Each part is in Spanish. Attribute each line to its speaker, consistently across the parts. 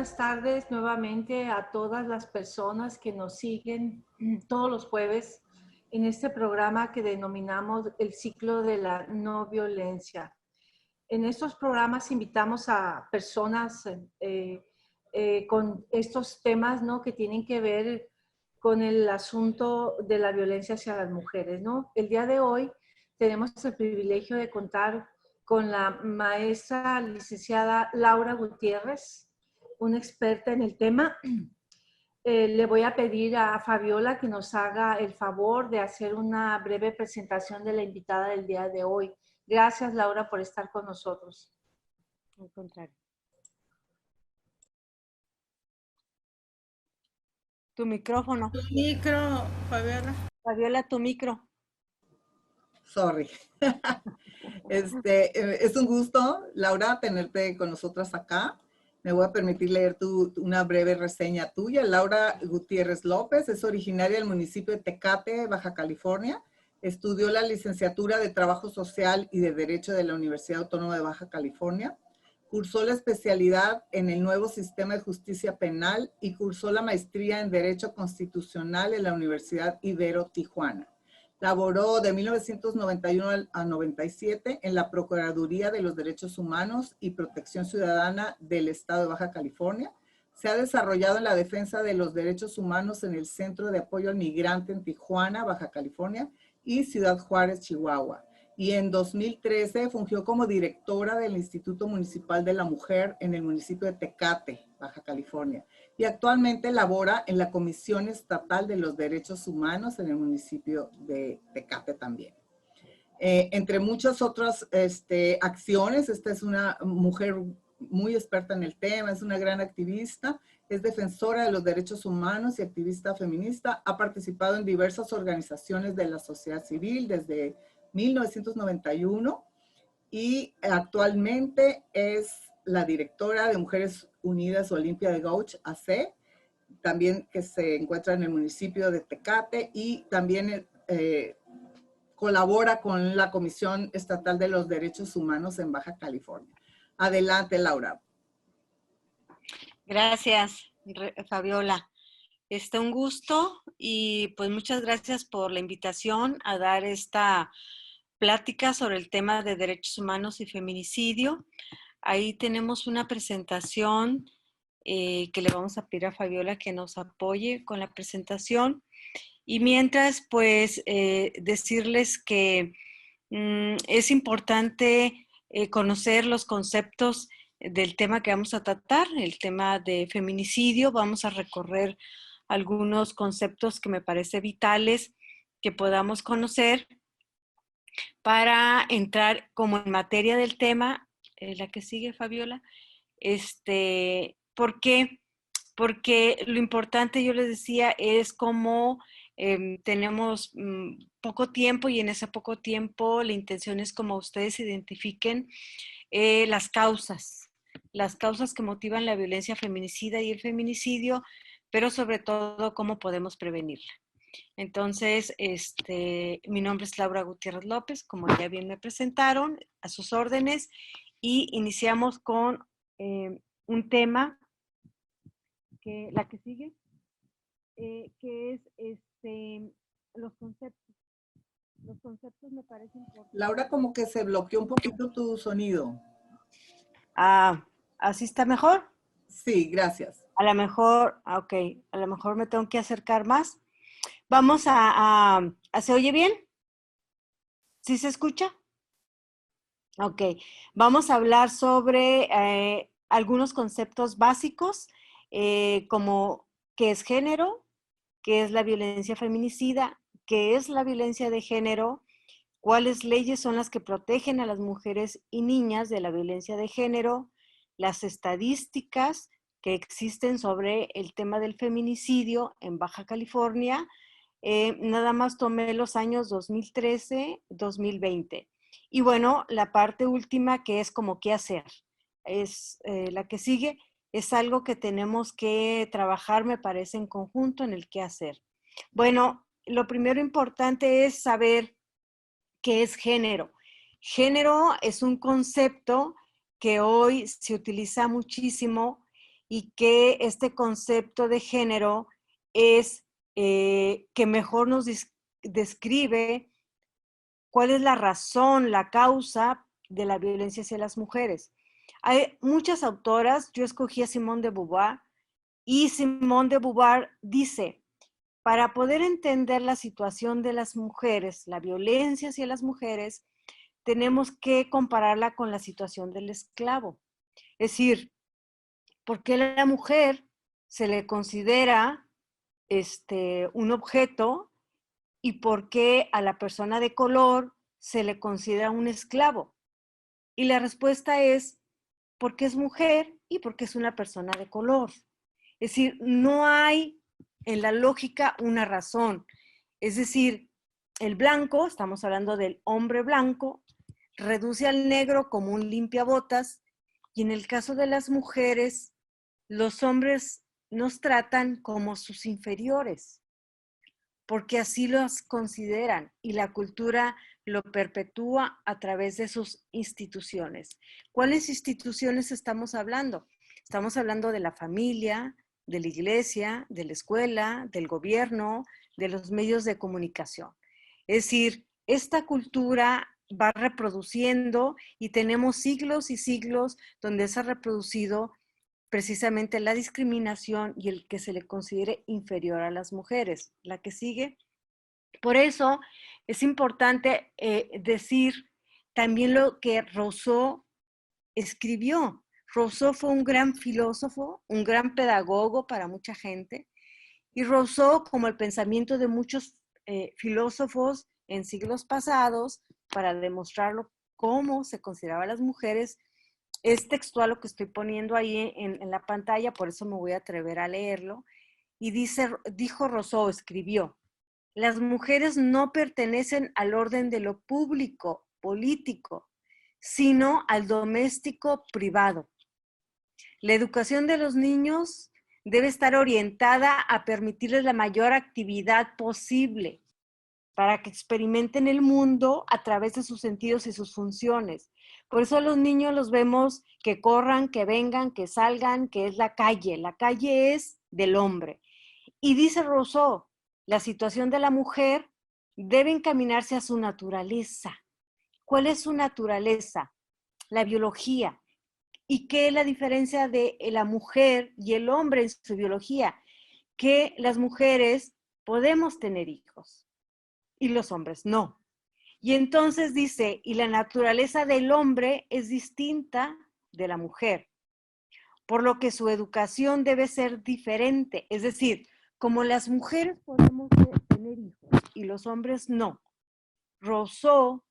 Speaker 1: buenas tardes nuevamente a todas las personas que nos siguen todos los jueves en este programa que denominamos el ciclo de la no violencia. En estos programas invitamos a personas con estos temas, ¿no?, que tienen que ver con el asunto de la violencia hacia las mujeres, ¿no? El día de hoy tenemos el privilegio de contar con la maestra licenciada Laura Gutiérrez, una experta en el tema. Le voy a pedir a Fabiola que nos haga el favor de hacer una breve presentación de la invitada del día de hoy. Gracias, Laura, por estar con nosotros.
Speaker 2: Al contrario. Tu micrófono.
Speaker 3: Tu micro, Fabiola.
Speaker 2: Fabiola, tu micro.
Speaker 3: Sorry. Es un gusto, Laura, tenerte con nosotras acá. Me voy a permitir leer una breve reseña tuya. Laura Gutiérrez López es originaria del municipio de Tecate, Baja California. Estudió la licenciatura de Trabajo Social y de Derecho de la Universidad Autónoma de Baja California. Cursó la especialidad en el nuevo sistema de justicia penal y cursó la maestría en Derecho Constitucional en la Universidad Ibero Tijuana. Laboró de 1991 a 97 en la Procuraduría de los Derechos Humanos y Protección Ciudadana del Estado de Baja California. Se ha desarrollado en la defensa de los derechos humanos en el Centro de Apoyo al Migrante en Tijuana, Baja California, y Ciudad Juárez, Chihuahua. Y en 2013 fungió como directora del Instituto Municipal de la Mujer en el municipio de Tecate, Baja California. Y actualmente labora en la Comisión Estatal de los Derechos Humanos en el municipio de Tecate también. Entre muchas otras acciones, esta es una mujer muy experta en el tema, es una gran activista, es defensora de los derechos humanos y activista feminista, ha participado en diversas organizaciones de la sociedad civil desde 1991 y actualmente es la directora de Mujeres Unidas Olimpia de Gouch AC, también que se encuentra en el municipio de Tecate, y también colabora con la Comisión Estatal de los Derechos Humanos en Baja California. Adelante, Laura.
Speaker 2: Gracias, Fabiola. Un gusto y pues muchas gracias por la invitación a dar esta plática sobre el tema de derechos humanos y feminicidio. Ahí tenemos una presentación que le vamos a pedir a Fabiola que nos apoye con la presentación. Y mientras, pues, decirles que es importante conocer los conceptos del tema que vamos a tratar, el tema de feminicidio. Vamos a recorrer algunos conceptos que me parece vitales que podamos conocer para entrar como en materia del tema. La que sigue, Fabiola. ¿Por qué? Porque lo importante, yo les decía, es cómo tenemos poco tiempo, y en ese poco tiempo la intención es como ustedes identifiquen las causas que motivan la violencia feminicida y el feminicidio, pero sobre todo cómo podemos prevenirla. Entonces, mi nombre es Laura Gutiérrez López, como ya bien me presentaron, a sus órdenes, y iniciamos con un tema, la que sigue, que es los conceptos. Los conceptos me parecen importantes.
Speaker 3: Laura, como que se bloqueó un poquito tu sonido.
Speaker 2: ¿Así está mejor?
Speaker 3: Sí, gracias.
Speaker 2: A lo mejor, ok, a lo mejor me tengo que acercar más. Vamos ¿se oye bien? ¿Sí se escucha? Ok, vamos a hablar sobre algunos conceptos básicos, como qué es género, qué es la violencia feminicida, qué es la violencia de género, cuáles leyes son las que protegen a las mujeres y niñas de la violencia de género, las estadísticas que existen sobre el tema del feminicidio en Baja California. Nada más tomé los años 2013, 2020. Y bueno, la parte última, que es como qué hacer, es la que sigue, es algo que tenemos que trabajar, me parece, en conjunto en el qué hacer. Bueno, lo primero importante es saber qué es género. Género es un concepto que hoy se utiliza muchísimo y que este concepto de género es que mejor nos describe cuál es la razón, la causa de la violencia hacia las mujeres. Hay muchas autoras, yo escogí a Simone de Beauvoir, y Simone de Beauvoir dice, para poder entender la situación de las mujeres, la violencia hacia las mujeres, tenemos que compararla con la situación del esclavo. Es decir, ¿por qué a la mujer se le considera un objeto y por qué a la persona de color se le considera un esclavo? Y la respuesta es porque es mujer y porque es una persona de color. Es decir, no hay en la lógica una razón. Es decir, el blanco, estamos hablando del hombre blanco, reduce al negro como un limpiabotas, y en el caso de las mujeres, los hombres nos tratan como sus inferiores, porque así los consideran, y la cultura lo perpetúa a través de sus instituciones. ¿Cuáles instituciones estamos hablando? Estamos hablando de la familia, de la iglesia, de la escuela, del gobierno, de los medios de comunicación. Es decir, esta cultura va reproduciendo y tenemos siglos y siglos donde se ha reproducido precisamente la discriminación y el que se le considere inferior a las mujeres. La que sigue. Por eso es importante decir también lo que Rousseau escribió. Rousseau fue un gran filósofo, un gran pedagogo para mucha gente, y Rousseau, como el pensamiento de muchos filósofos en siglos pasados, para demostrarlo cómo se consideraban las mujeres, es textual lo que estoy poniendo ahí en la pantalla, por eso me voy a atrever a leerlo. Y dijo Rousseau, escribió, las mujeres no pertenecen al orden de lo público, político, sino al doméstico privado. La educación de los niños debe estar orientada a permitirles la mayor actividad posible para que experimenten el mundo a través de sus sentidos y sus funciones. Por eso a los niños los vemos que corran, que vengan, que salgan, que es la calle. La calle es del hombre. Y dice Rousseau, la situación de la mujer debe encaminarse a su naturaleza. ¿Cuál es su naturaleza? La biología. ¿Y qué es la diferencia de la mujer y el hombre en su biología? Que las mujeres podemos tener hijos y los hombres no. Y entonces dice, y la naturaleza del hombre es distinta de la mujer, por lo que su educación debe ser diferente. Es decir, como las mujeres podemos tener hijos y los hombres no. Rousseau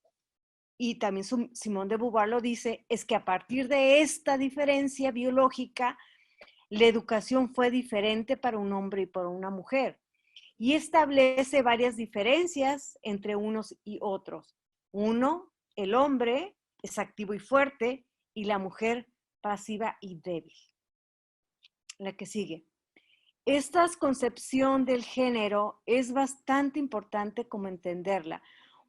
Speaker 2: y también Simone de Beauvoir lo dice, es que a partir de esta diferencia biológica, la educación fue diferente para un hombre y para una mujer. Y establece varias diferencias entre unos y otros. Uno, el hombre es activo y fuerte y la mujer pasiva y débil. La que sigue. Esta concepción del género es bastante importante como entenderla,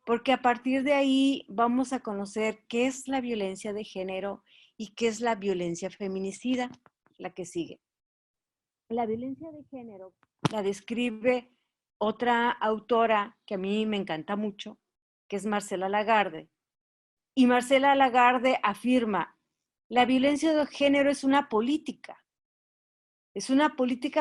Speaker 2: porque a partir de ahí vamos a conocer qué es la violencia de género y qué es la violencia feminicida. La que sigue. La violencia de género la describe otra autora que a mí me encanta mucho, que es Marcela Lagarde. Y Marcela Lagarde afirma, la violencia de género es una política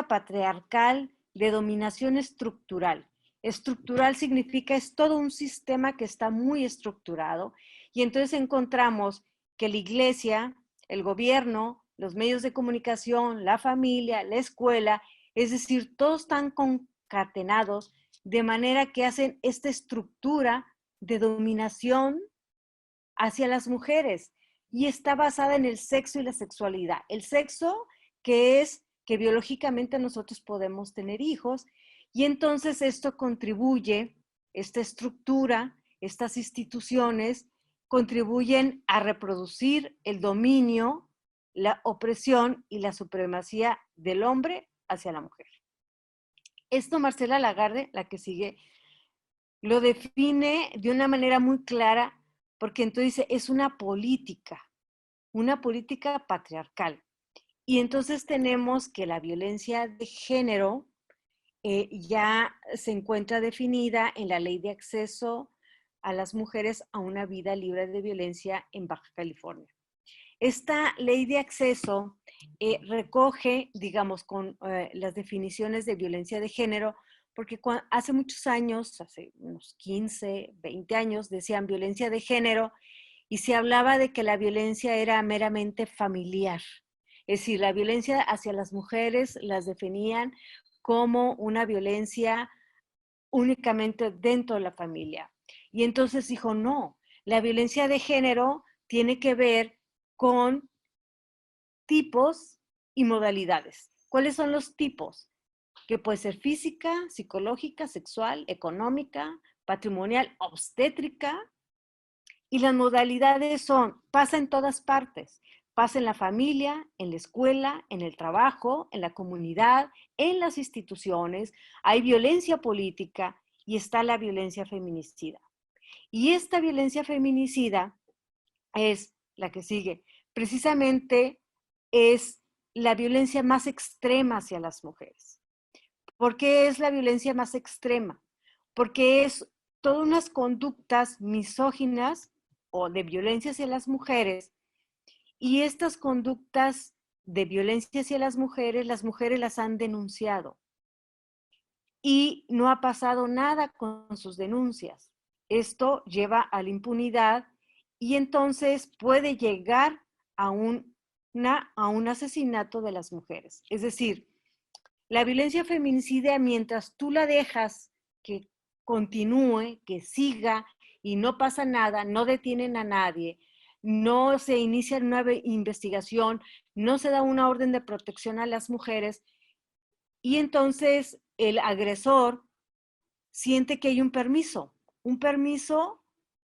Speaker 2: patriarcal de dominación estructural. Estructural significa es todo un sistema que está muy estructurado y entonces encontramos que la iglesia, el gobierno, los medios de comunicación, la familia, la escuela, es decir, todos están concatenados de manera que hacen esta estructura de dominación hacia las mujeres y está basada en el sexo y la sexualidad. El sexo que es que biológicamente nosotros podemos tener hijos y entonces esto contribuye, esta estructura, estas instituciones contribuyen a reproducir el dominio, la opresión y la supremacía del hombre hacia la mujer. Esto Marcela Lagarde, la que sigue, lo define de una manera muy clara porque entonces es una política patriarcal. Y entonces tenemos que la violencia de género ya se encuentra definida en la Ley de Acceso a las Mujeres a una Vida Libre de Violencia en Baja California. Esta ley de acceso recoge, digamos, con las definiciones de violencia de género, porque hace muchos años, hace unos 15, 20 años, decían violencia de género y se hablaba de que la violencia era meramente familiar. Es decir, la violencia hacia las mujeres las definían como una violencia únicamente dentro de la familia. Y entonces dijo, no, la violencia de género tiene que ver con tipos y modalidades. ¿Cuáles son los tipos? Que puede ser física, psicológica, sexual, económica, patrimonial, obstétrica. Y las modalidades son, pasa en todas partes. Pasa en la familia, en la escuela, en el trabajo, en la comunidad, en las instituciones. Hay violencia política y está la violencia feminicida. Y esta violencia feminicida es la que sigue. Precisamente es la violencia más extrema hacia las mujeres. ¿Por qué es la violencia más extrema? Porque es todas unas conductas misóginas o de violencia hacia las mujeres, y estas conductas de violencia hacia las mujeres las han denunciado y no ha pasado nada con sus denuncias. Esto lleva a la impunidad y entonces puede llegar a un asesinato de las mujeres. Es decir, la violencia feminicida, mientras tú la dejas que continúe, que siga y no pasa nada, no detienen a nadie, no se inicia una investigación, no se da una orden de protección a las mujeres, y entonces el agresor siente que hay un permiso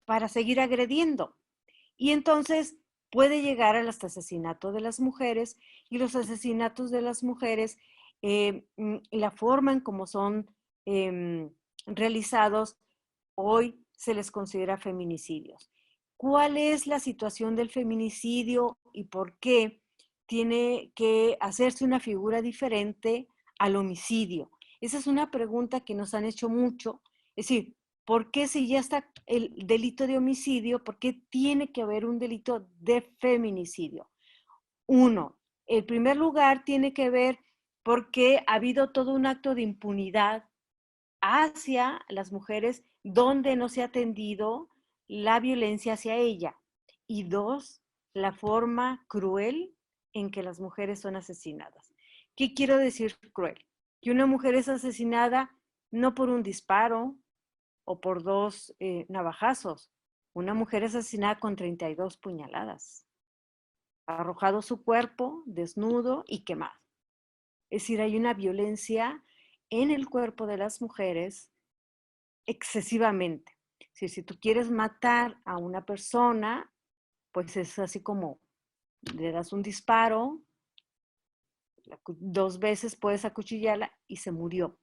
Speaker 2: para seguir agrediendo. Y entonces puede llegar al asesinato de las mujeres, y los asesinatos de las mujeres, la forma en cómo son realizados, hoy se les considera feminicidios. ¿Cuál es la situación del feminicidio y por qué tiene que hacerse una figura diferente al homicidio? Esa es una pregunta que nos han hecho mucho. Es decir, ¿por qué si ya está el delito de homicidio, por qué tiene que haber un delito de feminicidio? Uno, en primer lugar tiene que ver porque ha habido todo un acto de impunidad hacia las mujeres donde no se ha atendido la violencia hacia ella. Y dos, la forma cruel en que las mujeres son asesinadas. ¿Qué quiero decir cruel? Que una mujer es asesinada no por un disparo o por dos navajazos. Una mujer es asesinada con 32 puñaladas, arrojado su cuerpo, desnudo y quemado. Es decir, hay una violencia en el cuerpo de las mujeres excesivamente. Si tú quieres matar a una persona, pues es así como le das un disparo, 2 veces puedes acuchillarla y se murió.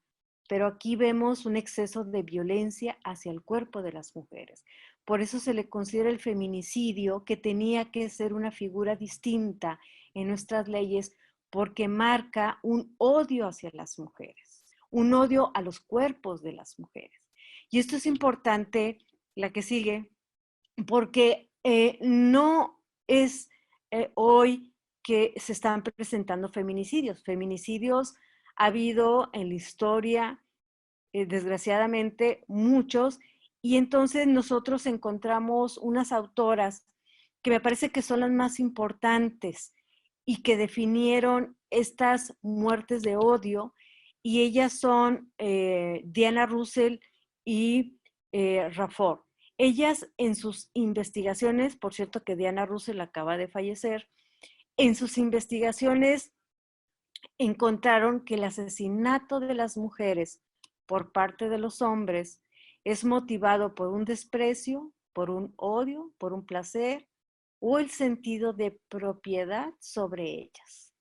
Speaker 2: Pero aquí vemos un exceso de violencia hacia el cuerpo de las mujeres. Por eso se le considera el feminicidio, que tenía que ser una figura distinta en nuestras leyes, porque marca un odio hacia las mujeres, un odio a los cuerpos de las mujeres. Y esto es importante, la que sigue, porque no es hoy que se están presentando feminicidios. Feminicidios ha habido en la historia, desgraciadamente, muchos, y entonces nosotros encontramos unas autoras que me parece que son las más importantes y que definieron estas muertes de odio, y ellas son Diana Russell y Rafford. Ellas en sus investigaciones, por cierto que Diana Russell acaba de fallecer, en sus investigaciones encontraron que el asesinato de las mujeres por parte de los hombres es motivado por un desprecio, por un odio, por un placer o el sentido de propiedad sobre ellas.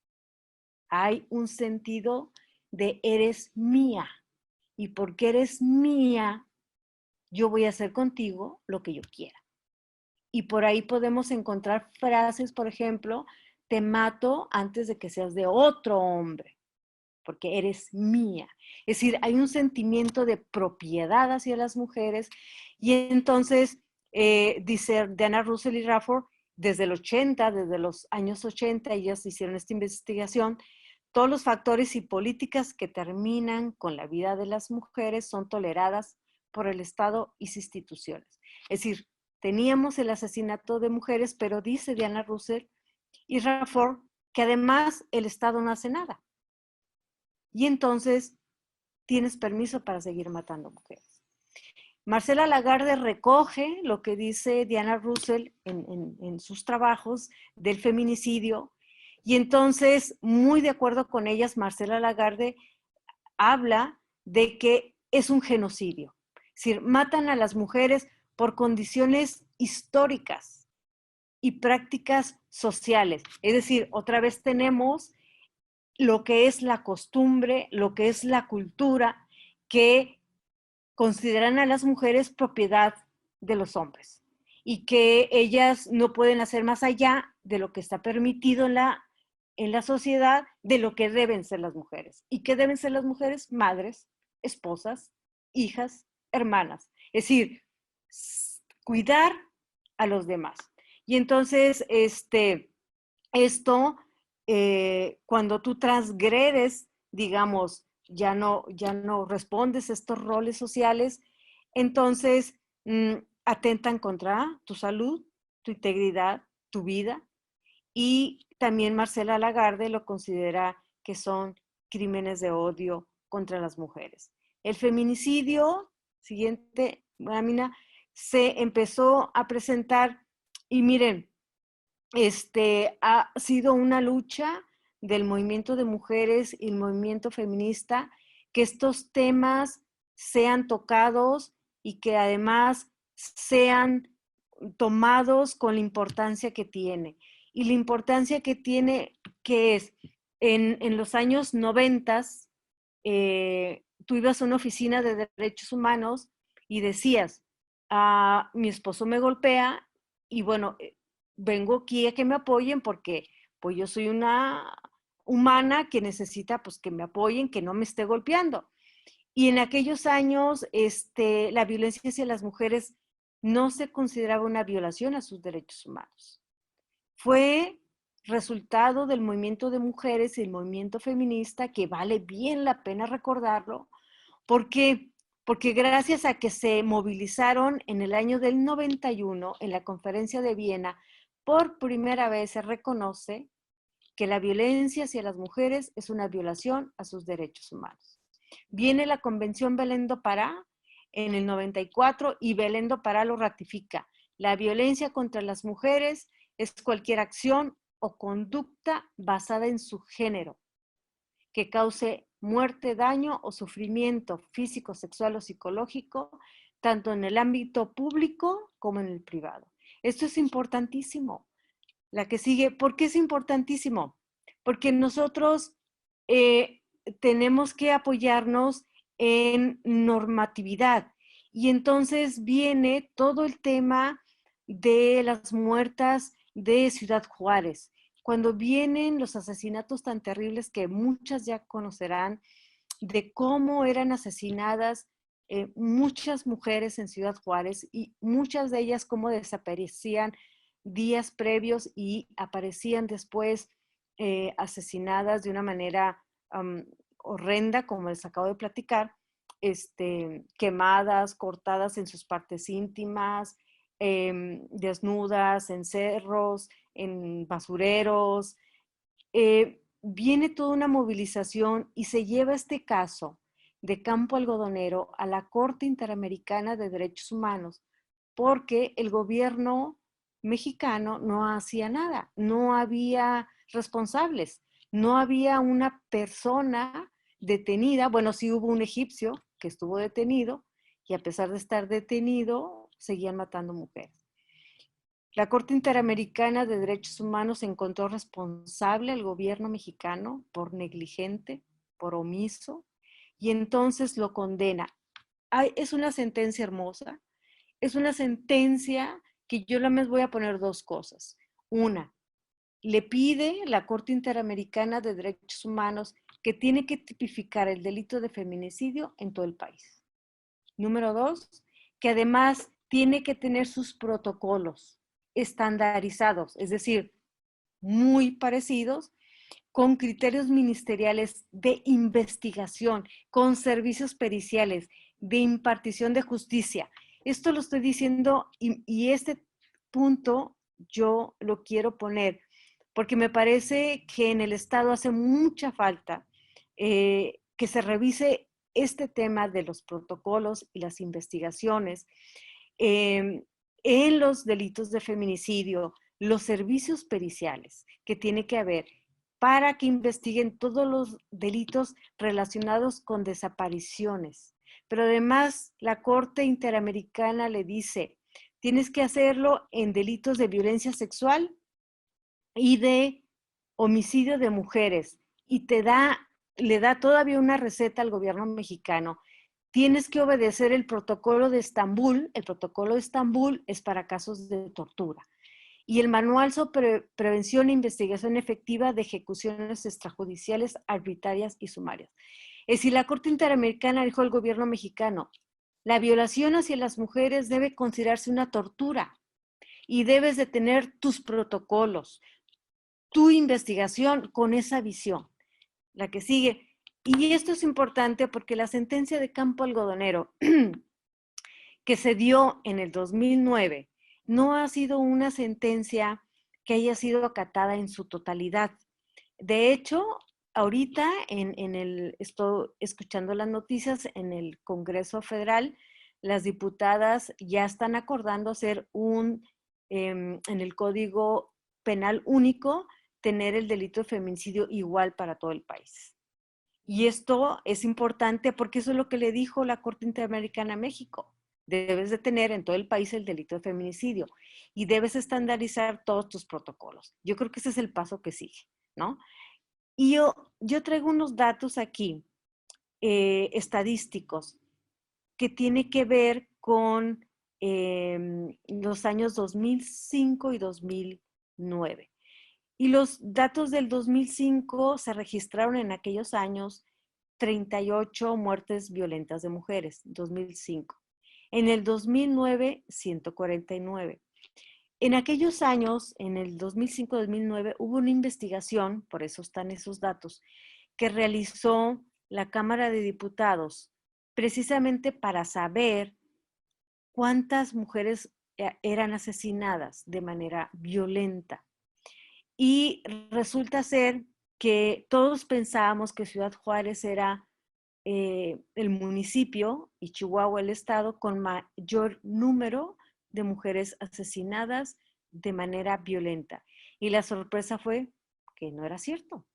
Speaker 2: Hay un sentido de eres mía, y porque eres mía, yo voy a hacer contigo lo que yo quiera. Y por ahí podemos encontrar frases, por ejemplo, te mato antes de que seas de otro hombre, porque eres mía. Es decir, hay un sentimiento de propiedad hacia las mujeres y entonces, dice Diana Russell y Rafford, desde los años 80, ellas hicieron esta investigación, todos los factores y políticas que terminan con la vida de las mujeres son toleradas por el Estado y sus instituciones. Es decir, teníamos el asesinato de mujeres, pero dice Diana Russell y Rafford que además el Estado no hace nada. Y entonces tienes permiso para seguir matando mujeres. Marcela Lagarde recoge lo que dice Diana Russell en sus trabajos del feminicidio y entonces, muy de acuerdo con ellas, Marcela Lagarde habla de que es un genocidio. Es decir, matan a las mujeres por condiciones históricas y prácticas sociales. Es decir, otra vez tenemos lo que es la costumbre, lo que es la cultura, que consideran a las mujeres propiedad de los hombres y que ellas no pueden hacer más allá de lo que está permitido en la sociedad, de lo que deben ser las mujeres. ¿Y qué deben ser las mujeres? Madres, esposas, hijas, hermanas. Es decir, cuidar a los demás. Y entonces, esto, cuando tú transgredes, digamos, ya no respondes a estos roles sociales, entonces atentan contra tu salud, tu integridad, tu vida. Y también Marcela Lagarde lo considera que son crímenes de odio contra las mujeres. El feminicidio, siguiente lámina, se empezó a presentar y miren, ha sido una lucha del movimiento de mujeres y el movimiento feminista que estos temas sean tocados y que además sean tomados con la importancia que tiene. Y la importancia que tiene, que es, en los años 90, tú ibas a una oficina de derechos humanos y decías, mi esposo me golpea y bueno, vengo aquí a que me apoyen porque pues yo soy una humana que necesita pues que me apoyen, que no me esté golpeando. Y en aquellos años, la violencia hacia las mujeres no se consideraba una violación a sus derechos humanos. Fue resultado del movimiento de mujeres y el movimiento feminista, que vale bien la pena recordarlo, porque gracias a que se movilizaron en el año del 91 en la Conferencia de Viena, por primera vez se reconoce que la violencia hacia las mujeres es una violación a sus derechos humanos. Viene la Convención Belén do Pará en el 94 y Belén do Pará lo ratifica. La violencia contra las mujeres es cualquier acción o conducta basada en su género que cause muerte, daño o sufrimiento físico, sexual o psicológico, tanto en el ámbito público como en el privado. Esto es importantísimo. La que sigue, ¿por qué es importantísimo? Porque nosotros tenemos que apoyarnos en normatividad y entonces viene todo el tema de las muertas de Ciudad Juárez. Cuando vienen los asesinatos tan terribles que muchas ya conocerán, de cómo eran asesinadas muchas mujeres en Ciudad Juárez y muchas de ellas cómo desaparecían días previos y aparecían después asesinadas de una manera horrenda, como les acabo de platicar, quemadas, cortadas en sus partes íntimas, desnudas en cerros, en basureros. Viene toda una movilización y se lleva este caso de Campo Algodonero a la Corte Interamericana de Derechos Humanos porque el gobierno mexicano no hacía nada, no había responsables, no había una persona detenida. Bueno, sí hubo un egipcio que estuvo detenido y a pesar de estar detenido, seguían matando mujeres. La Corte Interamericana de Derechos Humanos encontró responsable al gobierno mexicano por negligente, por omiso, y entonces lo condena. Es una sentencia hermosa, es una sentencia que yo les voy a poner dos cosas. Una, le pide la Corte Interamericana de Derechos Humanos que tiene que tipificar el delito de feminicidio en todo el país. Número 2, que además tiene que tener sus protocolos estandarizados, es decir, muy parecidos, con criterios ministeriales de investigación, con servicios periciales, de impartición de justicia. Esto lo estoy diciendo y este punto yo lo quiero poner porque me parece que en el Estado hace mucha falta que se revise este tema de los protocolos y las investigaciones en los delitos de feminicidio, los servicios periciales que tiene que haber para que investiguen todos los delitos relacionados con desapariciones. Pero además la Corte Interamericana le dice, tienes que hacerlo en delitos de violencia sexual y de homicidio de mujeres. Y le da todavía una receta al gobierno mexicano. Tienes que obedecer el protocolo de Estambul. El protocolo de Estambul es para casos de tortura. Y el Manual sobre Prevención e Investigación Efectiva de Ejecuciones Extrajudiciales Arbitrarias y Sumarias. Es decir, la Corte Interamericana dijo al gobierno mexicano, la violación hacia las mujeres debe considerarse una tortura y debes de tener tus protocolos, tu investigación con esa visión. La que sigue. Y esto es importante porque la sentencia de Campo Algodonero que se dio en el 2009 no ha sido una sentencia que haya sido acatada en su totalidad. De hecho, ahorita estoy escuchando las noticias en el Congreso Federal, las diputadas ya están acordando hacer en el Código Penal único, tener el delito de feminicidio igual para todo el país. Y esto es importante porque eso es lo que le dijo la Corte Interamericana a México. Debes de tener en todo el país el delito de feminicidio y debes estandarizar todos tus protocolos. Yo creo que ese es el paso que sigue, ¿no? Y yo traigo unos datos aquí, estadísticos, que tiene que ver con los años 2005 y 2009. Y los datos del 2005 se registraron en aquellos años 38 muertes violentas de mujeres, 2005. En el 2009, 149. En aquellos años, en el 2005-2009, hubo una investigación, por eso están esos datos, que realizó la Cámara de Diputados, precisamente para saber cuántas mujeres eran asesinadas de manera violenta. Y resulta ser que todos pensábamos que Ciudad Juárez era el municipio y Chihuahua el estado con mayor número de mujeres asesinadas de manera violenta. Y la sorpresa fue que no era cierto.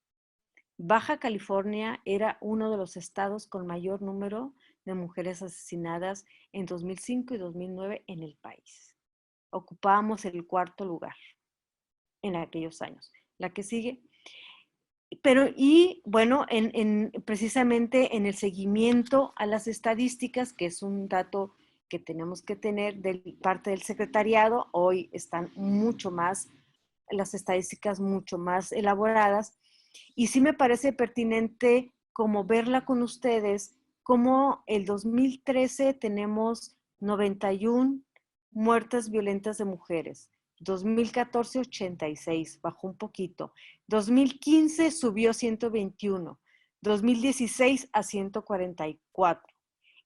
Speaker 2: Baja California era uno de los estados con mayor número de mujeres asesinadas en 2005 y 2009 en el país. Ocupábamos el 4º lugar en aquellos años. La que sigue. Pero, y bueno, precisamente en el seguimiento a las estadísticas, que es un dato que tenemos que tener de parte del secretariado, hoy están mucho más, las estadísticas mucho más elaboradas, y sí me parece pertinente como verla con ustedes, como el 2013 tenemos 91 muertes violentas de mujeres, 2014, 86, bajó un poquito. 2015 subió 121. 2016 a 144.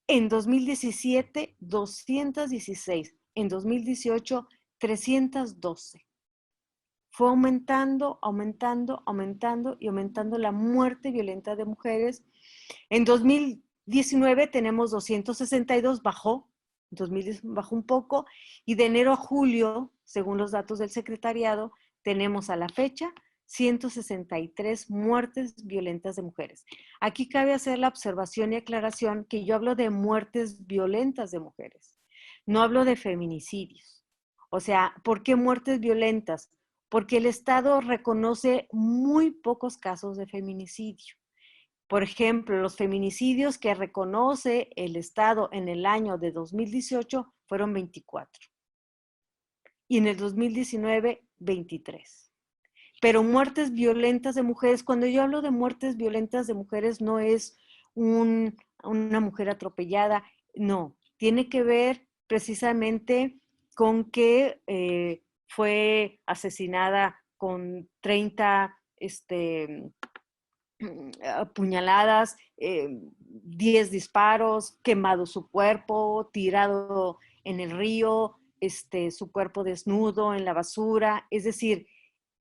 Speaker 2: En 2017, 216. En 2018, 312. Fue aumentando, aumentando, aumentando y aumentando la muerte violenta de mujeres. En 2019 tenemos 262, bajó. 2010 bajó un poco y de enero a julio, según los datos del secretariado, tenemos a la fecha 163 muertes violentas de mujeres. Aquí cabe hacer la observación y aclaración que yo hablo de muertes violentas de mujeres, no hablo de feminicidios. O sea, ¿por qué muertes violentas? Porque el Estado reconoce muy pocos casos de feminicidio. Por ejemplo, los feminicidios que reconoce el Estado en el año de 2018 fueron 24. Y en el 2019, 23. pero muertes violentas de mujeres, cuando yo hablo de muertes violentas de mujeres, no es una mujer atropellada, no, tiene que ver precisamente con que fue asesinada con 30 apuñaladas, 10 disparos, quemado su cuerpo, tirado en el río, su cuerpo desnudo en la basura, es decir,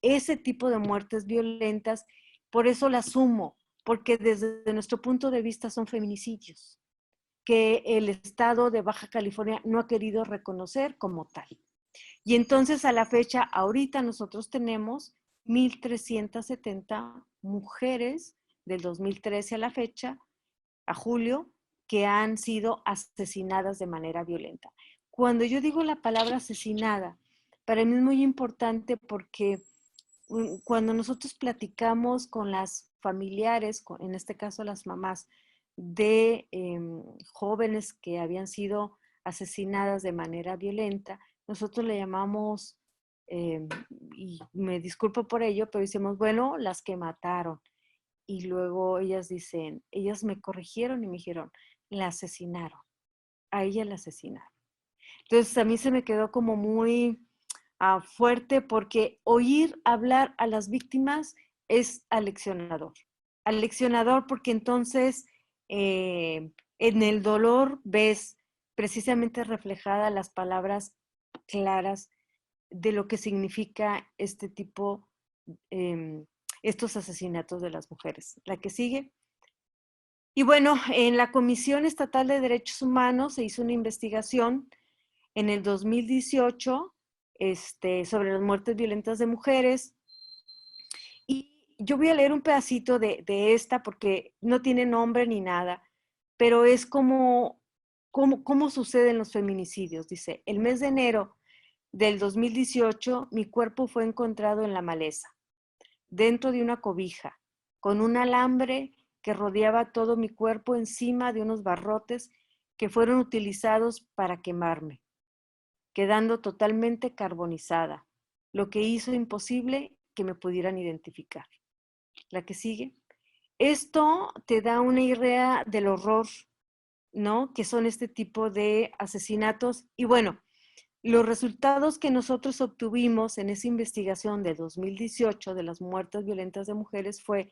Speaker 2: ese tipo de muertes violentas, por eso las sumo, porque desde nuestro punto de vista son feminicidios, que el estado de Baja California no ha querido reconocer como tal. Y entonces a la fecha, ahorita nosotros tenemos 1,370 mujeres del 2013 a la fecha, a julio, que han sido asesinadas de manera violenta. Cuando yo digo la palabra asesinada, para mí es muy importante porque cuando nosotros platicamos con las familiares, en este caso las mamás, de jóvenes que habían sido asesinadas de manera violenta, nosotros le llamamos, y me disculpo por ello, pero decimos, bueno, las que mataron. Y luego ellas dicen, ellas me corrigieron y me dijeron, la asesinaron, a ella la asesinaron. Entonces a mí se me quedó como muy fuerte porque oír hablar a las víctimas es aleccionador. Aleccionador porque entonces en el dolor ves precisamente reflejadas las palabras claras de lo que significa este tipo, estos asesinatos de las mujeres. La que sigue. Y bueno, en la Comisión Estatal de Derechos Humanos se hizo una investigación en el 2018 sobre las muertes violentas de mujeres. Y yo voy a leer un pedacito de esta porque no tiene nombre ni nada, pero es como suceden los feminicidios. Dice, el mes de enero del 2018, mi cuerpo fue encontrado en la maleza, dentro de una cobija, con un alambre que rodeaba todo mi cuerpo encima de unos barrotes que fueron utilizados para quemarme, quedando totalmente carbonizada, lo que hizo imposible que me pudieran identificar. La que sigue. Esto te da una idea del horror, ¿no? Que son este tipo de asesinatos. Y bueno, los resultados que nosotros obtuvimos en esa investigación de 2018 de las muertes violentas de mujeres fue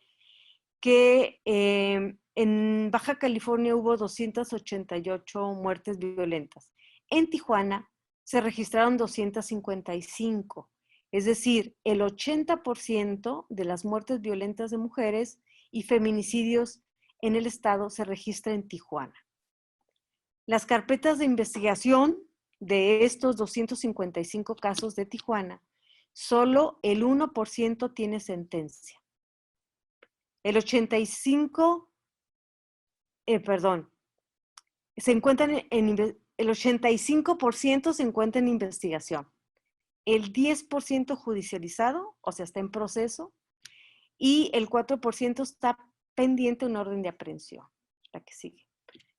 Speaker 2: que en Baja California hubo 288 muertes violentas. En Tijuana se registraron 255, es decir, el 80% de las muertes violentas de mujeres y feminicidios en el estado se registra en Tijuana. Las carpetas de investigación de estos 255 casos de Tijuana, solo el 1% tiene sentencia. El 85, se encuentran el 85% se encuentra en investigación. El 10% judicializado, o sea, está en proceso, y el 4% está pendiente de una orden de aprehensión. La que sigue.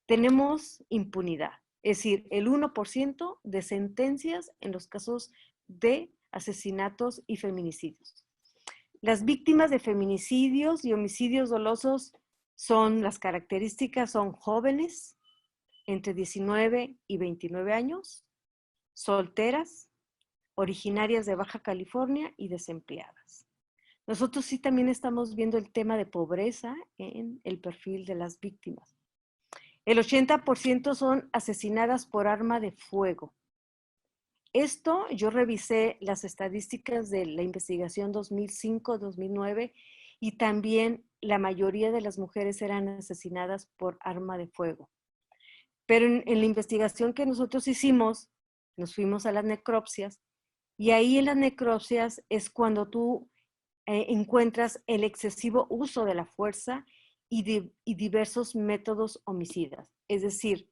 Speaker 2: Tenemos impunidad, es decir, el 1% de sentencias en los casos de asesinatos y feminicidios. Las víctimas de feminicidios y homicidios dolosos las características son jóvenes, entre 19 y 29 años, solteras, originarias de Baja California y desempleadas. Nosotros sí también estamos viendo el tema de pobreza en el perfil de las víctimas. El 80% son asesinadas por arma de fuego. Esto, yo revisé las estadísticas de la investigación 2005-2009 y también la mayoría de las mujeres eran asesinadas por arma de fuego. Pero en la investigación que nosotros hicimos, nos fuimos a las necropsias y ahí en las necropsias es cuando tú encuentras el excesivo uso de la fuerza y diversos métodos homicidas. Es decir,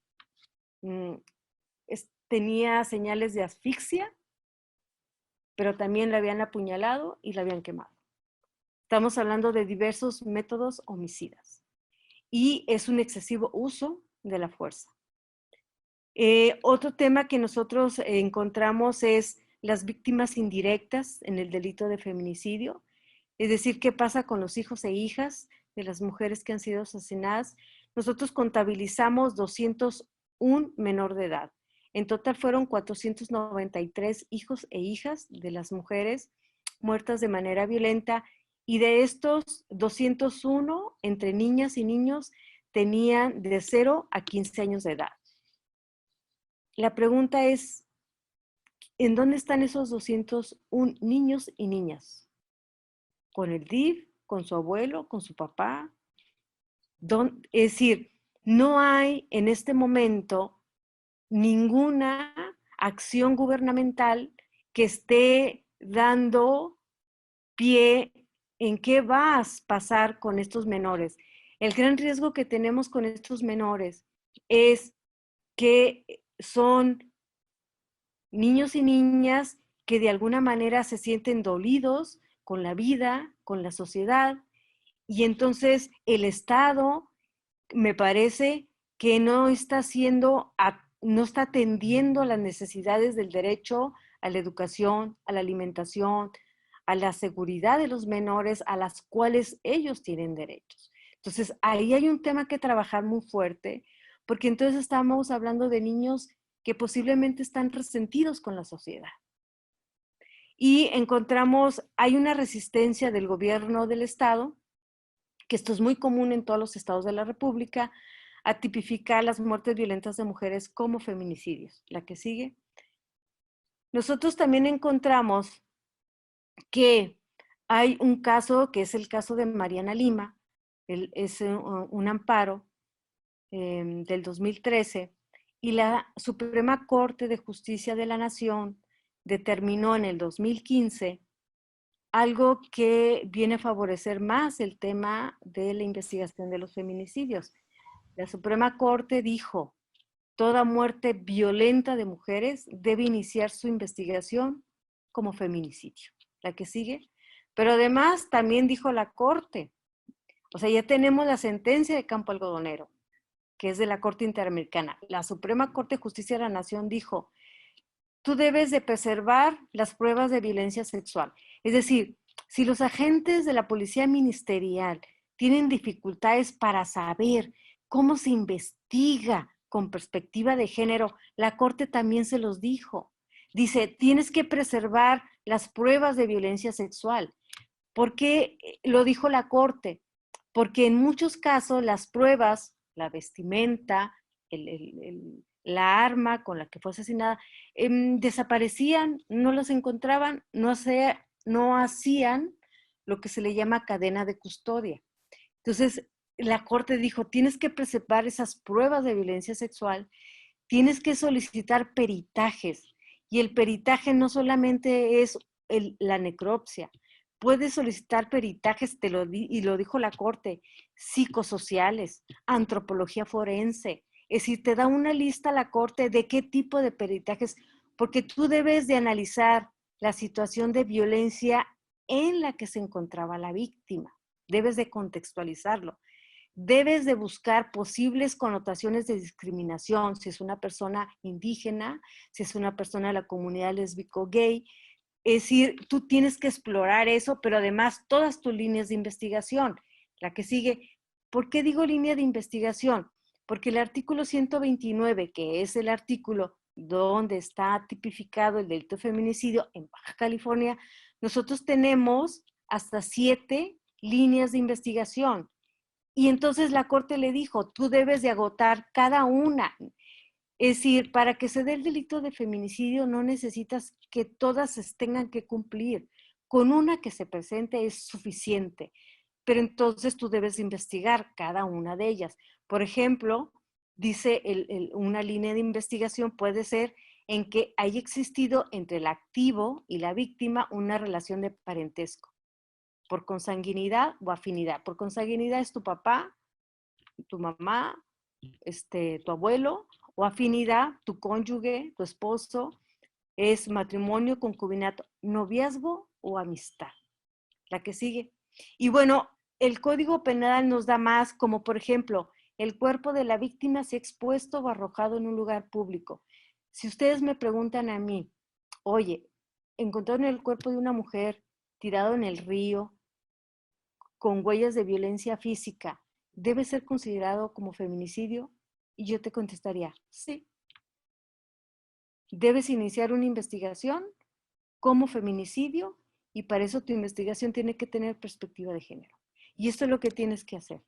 Speaker 2: tenía señales de asfixia, pero también la habían apuñalado y la habían quemado. Estamos hablando de diversos métodos homicidas. Y es un excesivo uso de la fuerza. Otro tema que nosotros encontramos es las víctimas indirectas en el delito de feminicidio, es decir, qué pasa con los hijos e hijas de las mujeres que han sido asesinadas. Nosotros contabilizamos 201 menor de edad. En total fueron 493 hijos e hijas de las mujeres muertas de manera violenta, y de estos 201 entre niñas y niños tenían de 0 a 15 años de edad. La pregunta es, ¿en dónde están esos 201 niños y niñas? ¿Con el DIF? ¿Con su abuelo? ¿Con su papá? Es decir, no hay en este momento ninguna acción gubernamental que esté dando pie en qué va a pasar con estos menores. El gran riesgo que tenemos con estos menores es que son niños y niñas que de alguna manera se sienten dolidos con la vida, con la sociedad, y entonces el Estado me parece que no está no está atendiendo las necesidades del derecho a la educación, a la alimentación, a la seguridad de los menores, a las cuales ellos tienen derechos. Entonces, ahí hay un tema que trabajar muy fuerte, porque entonces estamos hablando de niños que posiblemente están resentidos con la sociedad. Y encontramos, hay una resistencia del gobierno del Estado, que esto es muy común en todos los estados de la República, a tipificar las muertes violentas de mujeres como feminicidios. La que sigue. Nosotros también encontramos que hay un caso, que es el caso de Mariana Lima, es un amparo del 2013, y la Suprema Corte de Justicia de la Nación determinó en el 2015 algo que viene a favorecer más el tema de la investigación de los feminicidios. La Suprema Corte dijo, toda muerte violenta de mujeres debe iniciar su investigación como feminicidio. La que sigue. Pero además también dijo la Corte, o sea, ya tenemos la sentencia de Campo Algodonero, que es de la Corte Interamericana. La Suprema Corte de Justicia de la Nación dijo, tú debes de preservar las pruebas de violencia sexual. Es decir, si los agentes de la policía ministerial tienen dificultades para saber cómo se investiga con perspectiva de género, la Corte también se los dijo. Dice, tienes que preservar las pruebas de violencia sexual. ¿Por qué lo dijo la Corte? Porque en muchos casos las pruebas, la vestimenta, la arma con la que fue asesinada, desaparecían, no las encontraban, no hacían lo que se le llama cadena de custodia. Entonces, la Corte dijo, tienes que preservar esas pruebas de violencia sexual, tienes que solicitar peritajes, y el peritaje no solamente es la necropsia, puedes solicitar peritajes, y lo dijo la Corte, psicosociales, antropología forense. Es decir, te da una lista la Corte de qué tipo de peritajes, porque tú debes de analizar la situación de violencia en la que se encontraba la víctima. Debes de contextualizarlo. Debes de buscar posibles connotaciones de discriminación, si es una persona indígena, si es una persona de la comunidad lésbico-gay. Es decir, tú tienes que explorar eso, pero además todas tus líneas de investigación. La que sigue, ¿por qué digo línea de investigación? Porque el artículo 129, que es el artículo donde está tipificado el delito de feminicidio en Baja California, nosotros tenemos hasta 7 líneas de investigación. Y entonces la Corte le dijo, tú debes de agotar cada una. Es decir, para que se dé el delito de feminicidio no necesitas que todas se tengan que cumplir. Con una que se presente es suficiente. Pero entonces tú debes investigar cada una de ellas. Por ejemplo, dice una línea de investigación puede ser en que haya existido entre el activo y la víctima una relación de parentesco, por consanguinidad o afinidad. Por consanguinidad es tu papá, tu mamá, tu abuelo, o afinidad, tu cónyuge, tu esposo, es matrimonio, concubinato, noviazgo o amistad. La que sigue. Y bueno, el Código Penal nos da más, como por ejemplo, el cuerpo de la víctima se ha expuesto o arrojado en un lugar público. Si ustedes me preguntan a mí, oye, encontraron el cuerpo de una mujer tirado en el río, con huellas de violencia física debe ser considerado como feminicidio? Y yo te contestaría, sí. Debes iniciar una investigación como feminicidio y para eso tu investigación tiene que tener perspectiva de género. Y esto es lo que tienes que hacer.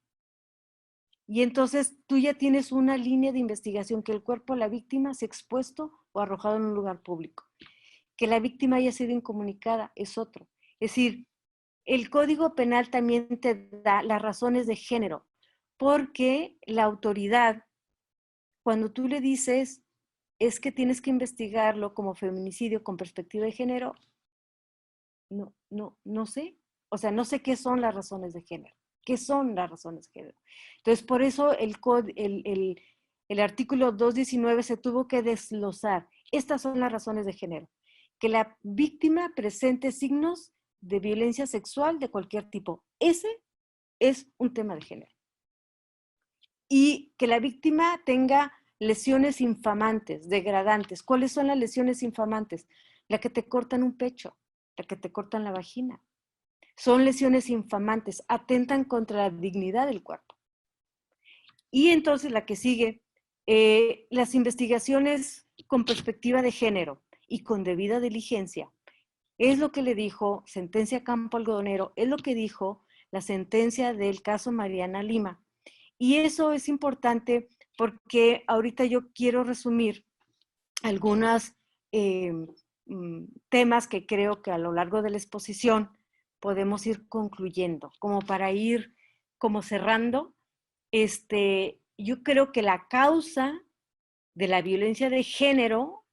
Speaker 2: Y entonces tú ya tienes una línea de investigación que el cuerpo de la víctima se ha expuesto o arrojado en un lugar público. Que la víctima haya sido incomunicada es otro. Es decir, el Código Penal también te da las razones de género, porque la autoridad, cuando tú le dices, es que tienes que investigarlo como feminicidio con perspectiva de género, no sé. O sea, no sé qué son las razones de género. ¿Qué son las razones de género? Entonces, por eso el artículo 219 se tuvo que desglosar. Estas son las razones de género. Que la víctima presente signos de violencia sexual de cualquier tipo. Ese es un tema de género. Y que la víctima tenga lesiones infamantes, degradantes. ¿Cuáles son las lesiones infamantes? La que te cortan un pecho, la que te cortan la vagina. Son lesiones infamantes, atentan contra la dignidad del cuerpo. Y entonces la que sigue, las investigaciones con perspectiva de género y con debida diligencia. Es lo que le dijo sentencia Campo Algodonero, es lo que dijo la sentencia del caso Mariana Lima. Y eso es importante porque ahorita yo quiero resumir algunos temas que creo que a lo largo de la exposición podemos ir concluyendo, como para ir como cerrando. Yo creo que la causa de la violencia de género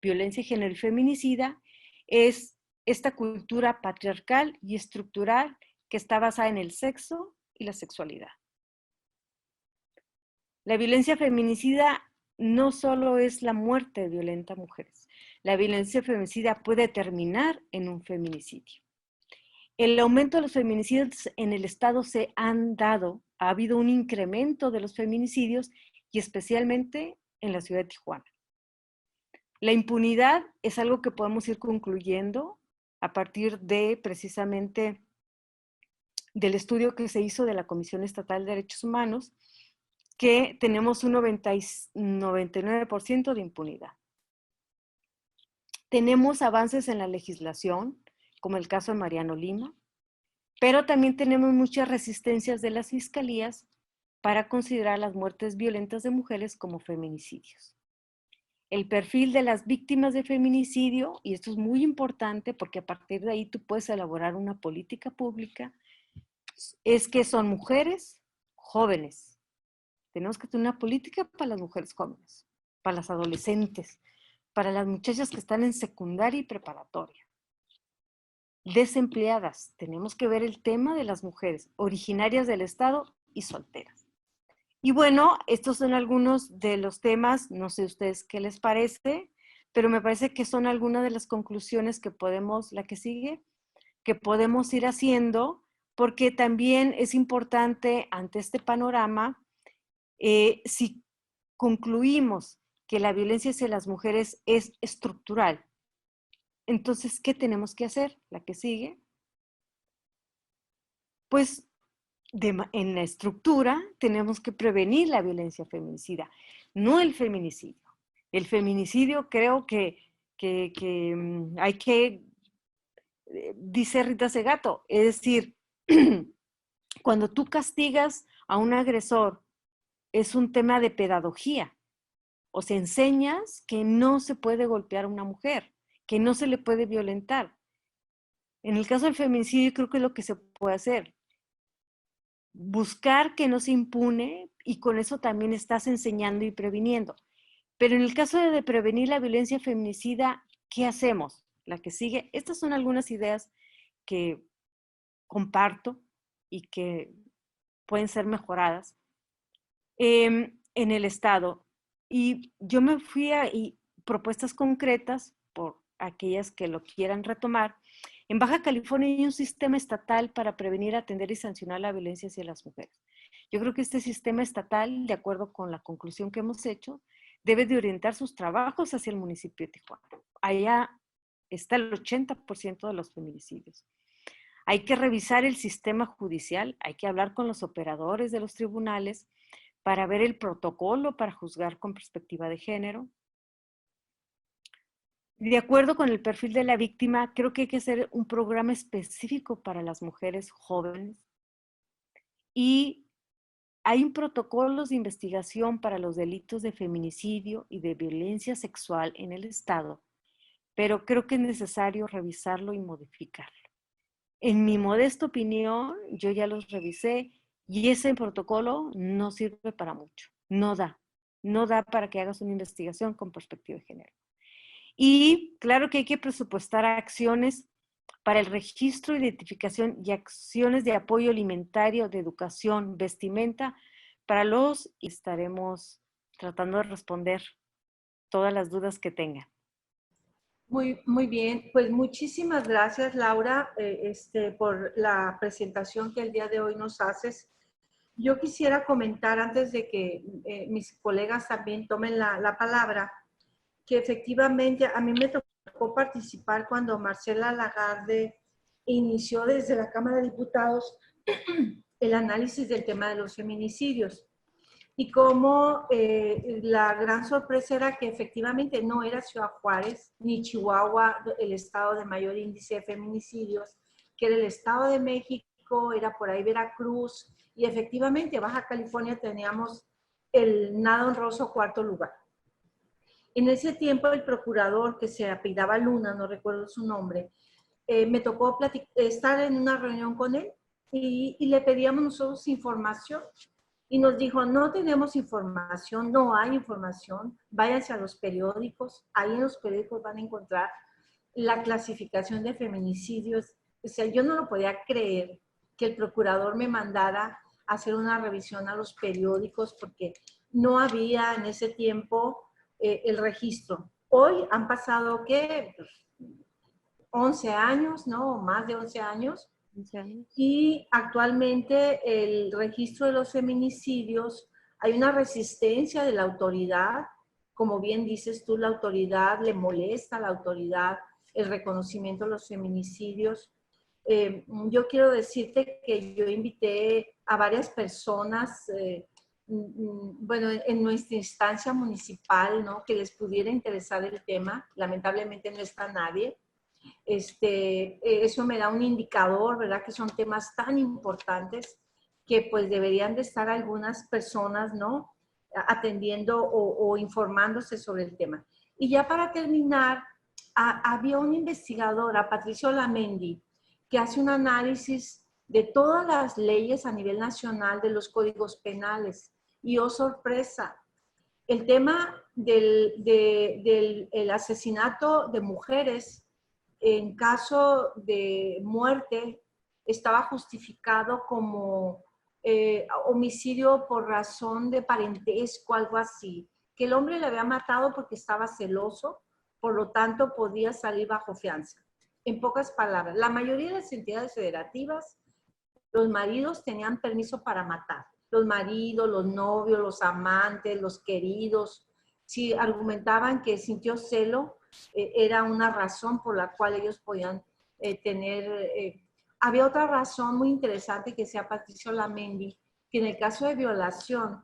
Speaker 2: y feminicida, es esta cultura patriarcal y estructural que está basada en el sexo y la sexualidad. La violencia feminicida no solo es la muerte violenta a mujeres. La violencia feminicida puede terminar en un feminicidio. El aumento de los feminicidios en el Estado ha habido un incremento de los feminicidios y especialmente en la ciudad de Tijuana. La impunidad es algo que podemos ir concluyendo a partir de precisamente del estudio que se hizo de la Comisión Estatal de Derechos Humanos, que tenemos un 99% de impunidad. Tenemos avances en la legislación, como el caso de Mariano Lima, pero también tenemos muchas resistencias de las fiscalías para considerar las muertes violentas de mujeres como feminicidios. El perfil de las víctimas de feminicidio, y esto es muy importante porque a partir de ahí tú puedes elaborar una política pública, es que son mujeres jóvenes. Tenemos que tener una política para las mujeres jóvenes, para las adolescentes, para las muchachas que están en secundaria y preparatoria. Desempleadas, tenemos que ver el tema de las mujeres originarias del Estado y solteras. Y bueno, estos son algunos de los temas, no sé ustedes qué les parece, pero me parece que son algunas de las conclusiones que podemos, la que sigue, que podemos ir haciendo, porque también es importante ante este panorama, si concluimos que la violencia hacia las mujeres es estructural, entonces, ¿qué tenemos que hacer? La que sigue. Pues en la estructura tenemos que prevenir la violencia feminicida, no el feminicidio. El feminicidio creo que hay que, dice Rita Segato, es decir, cuando tú castigas a un agresor, es un tema de pedagogía. O sea, enseñas que no se puede golpear a una mujer, que no se le puede violentar. En el caso del feminicidio creo que es lo que se puede hacer. Buscar que no se impune y con eso también estás enseñando y previniendo. Pero en el caso de prevenir la violencia feminicida, ¿qué hacemos? La que sigue. Estas son algunas ideas que comparto y que pueden ser mejoradas en el Estado. Y yo me fui a propuestas concretas por aquellas que lo quieran retomar. En Baja California hay un sistema estatal para prevenir, atender y sancionar la violencia hacia las mujeres. Yo creo que este sistema estatal, de acuerdo con la conclusión que hemos hecho, debe de orientar sus trabajos hacia el municipio de Tijuana. Allá está el 80% de los feminicidios. Hay que revisar el sistema judicial, hay que hablar con los operadores de los tribunales para ver el protocolo para juzgar con perspectiva de género. De acuerdo con el perfil de la víctima, creo que hay que hacer un programa específico para las mujeres jóvenes. Y hay protocolos de investigación para los delitos de feminicidio y de violencia sexual en el Estado, pero creo que es necesario revisarlo y modificarlo. En mi modesta opinión, yo ya los revisé y ese protocolo no sirve para mucho, no da para que hagas una investigación con perspectiva de género. Y claro que hay que presupuestar acciones para el registro, identificación y acciones de apoyo alimentario, de educación, vestimenta, para los, y estaremos tratando de responder todas las dudas que tengan.
Speaker 1: Muy bien, pues muchísimas gracias, Laura, por la presentación que el día de hoy nos haces. Yo quisiera comentar antes de que mis colegas también tomen la palabra, que efectivamente a mí me tocó participar cuando Marcela Lagarde inició desde la Cámara de Diputados el análisis del tema de los feminicidios. Y como la gran sorpresa era que efectivamente no era Ciudad Juárez ni Chihuahua el estado de mayor índice de feminicidios, que era el Estado de México, era por ahí Veracruz, y efectivamente Baja California teníamos el nada honroso cuarto lugar. En ese tiempo el procurador, que se apellidaba Luna, no recuerdo su nombre, me tocó estar en una reunión con él y le pedíamos nosotros información. Y nos dijo, no tenemos información, no hay información, váyanse a los periódicos, ahí en los periódicos van a encontrar la clasificación de feminicidios. O sea, yo no lo podía creer que el procurador me mandara a hacer una revisión a los periódicos porque no había en ese tiempo el registro. Hoy han pasado, ¿qué? 11 años, ¿no? Más de 11 años. Y actualmente el registro de los feminicidios, hay una resistencia de la autoridad, como bien dices tú, la autoridad le molesta a la autoridad el reconocimiento de los feminicidios. Yo quiero decirte que yo invité a varias personas, bueno, en nuestra instancia municipal, ¿no? Que les pudiera interesar el tema. Lamentablemente no está nadie. Eso me da un indicador, ¿verdad? Que son temas tan importantes que pues deberían de estar algunas personas, ¿no? Atendiendo o informándose sobre el tema. Y ya para terminar, había una investigadora, Patricia Olamendi, que hace un análisis de todas las leyes a nivel nacional de los códigos penales. Y oh sorpresa, el tema del asesinato de mujeres en caso de muerte estaba justificado como homicidio por razón de parentesco, algo así, que el hombre le había matado porque estaba celoso, por lo tanto podía salir bajo fianza. En pocas palabras, la mayoría de las entidades federativas, los maridos tenían permiso para matar. Los maridos, los novios, los amantes, los queridos, si argumentaban que sintió celo, era una razón por la cual ellos podían tener. Había otra razón muy interesante que decía Patricia Olamendi, que en el caso de violación,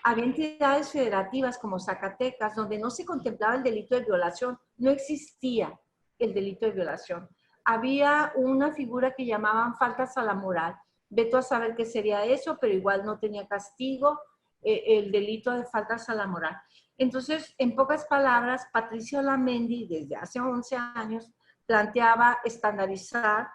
Speaker 1: había entidades federativas como Zacatecas, donde no se contemplaba el delito de violación, no existía el delito de violación. Había una figura que llamaban faltas a la moral. Veto a saber qué sería eso, pero igual no tenía castigo el delito de faltas a la moral. Entonces, en pocas palabras, Patricia Olamendi, desde hace 11 años, planteaba estandarizar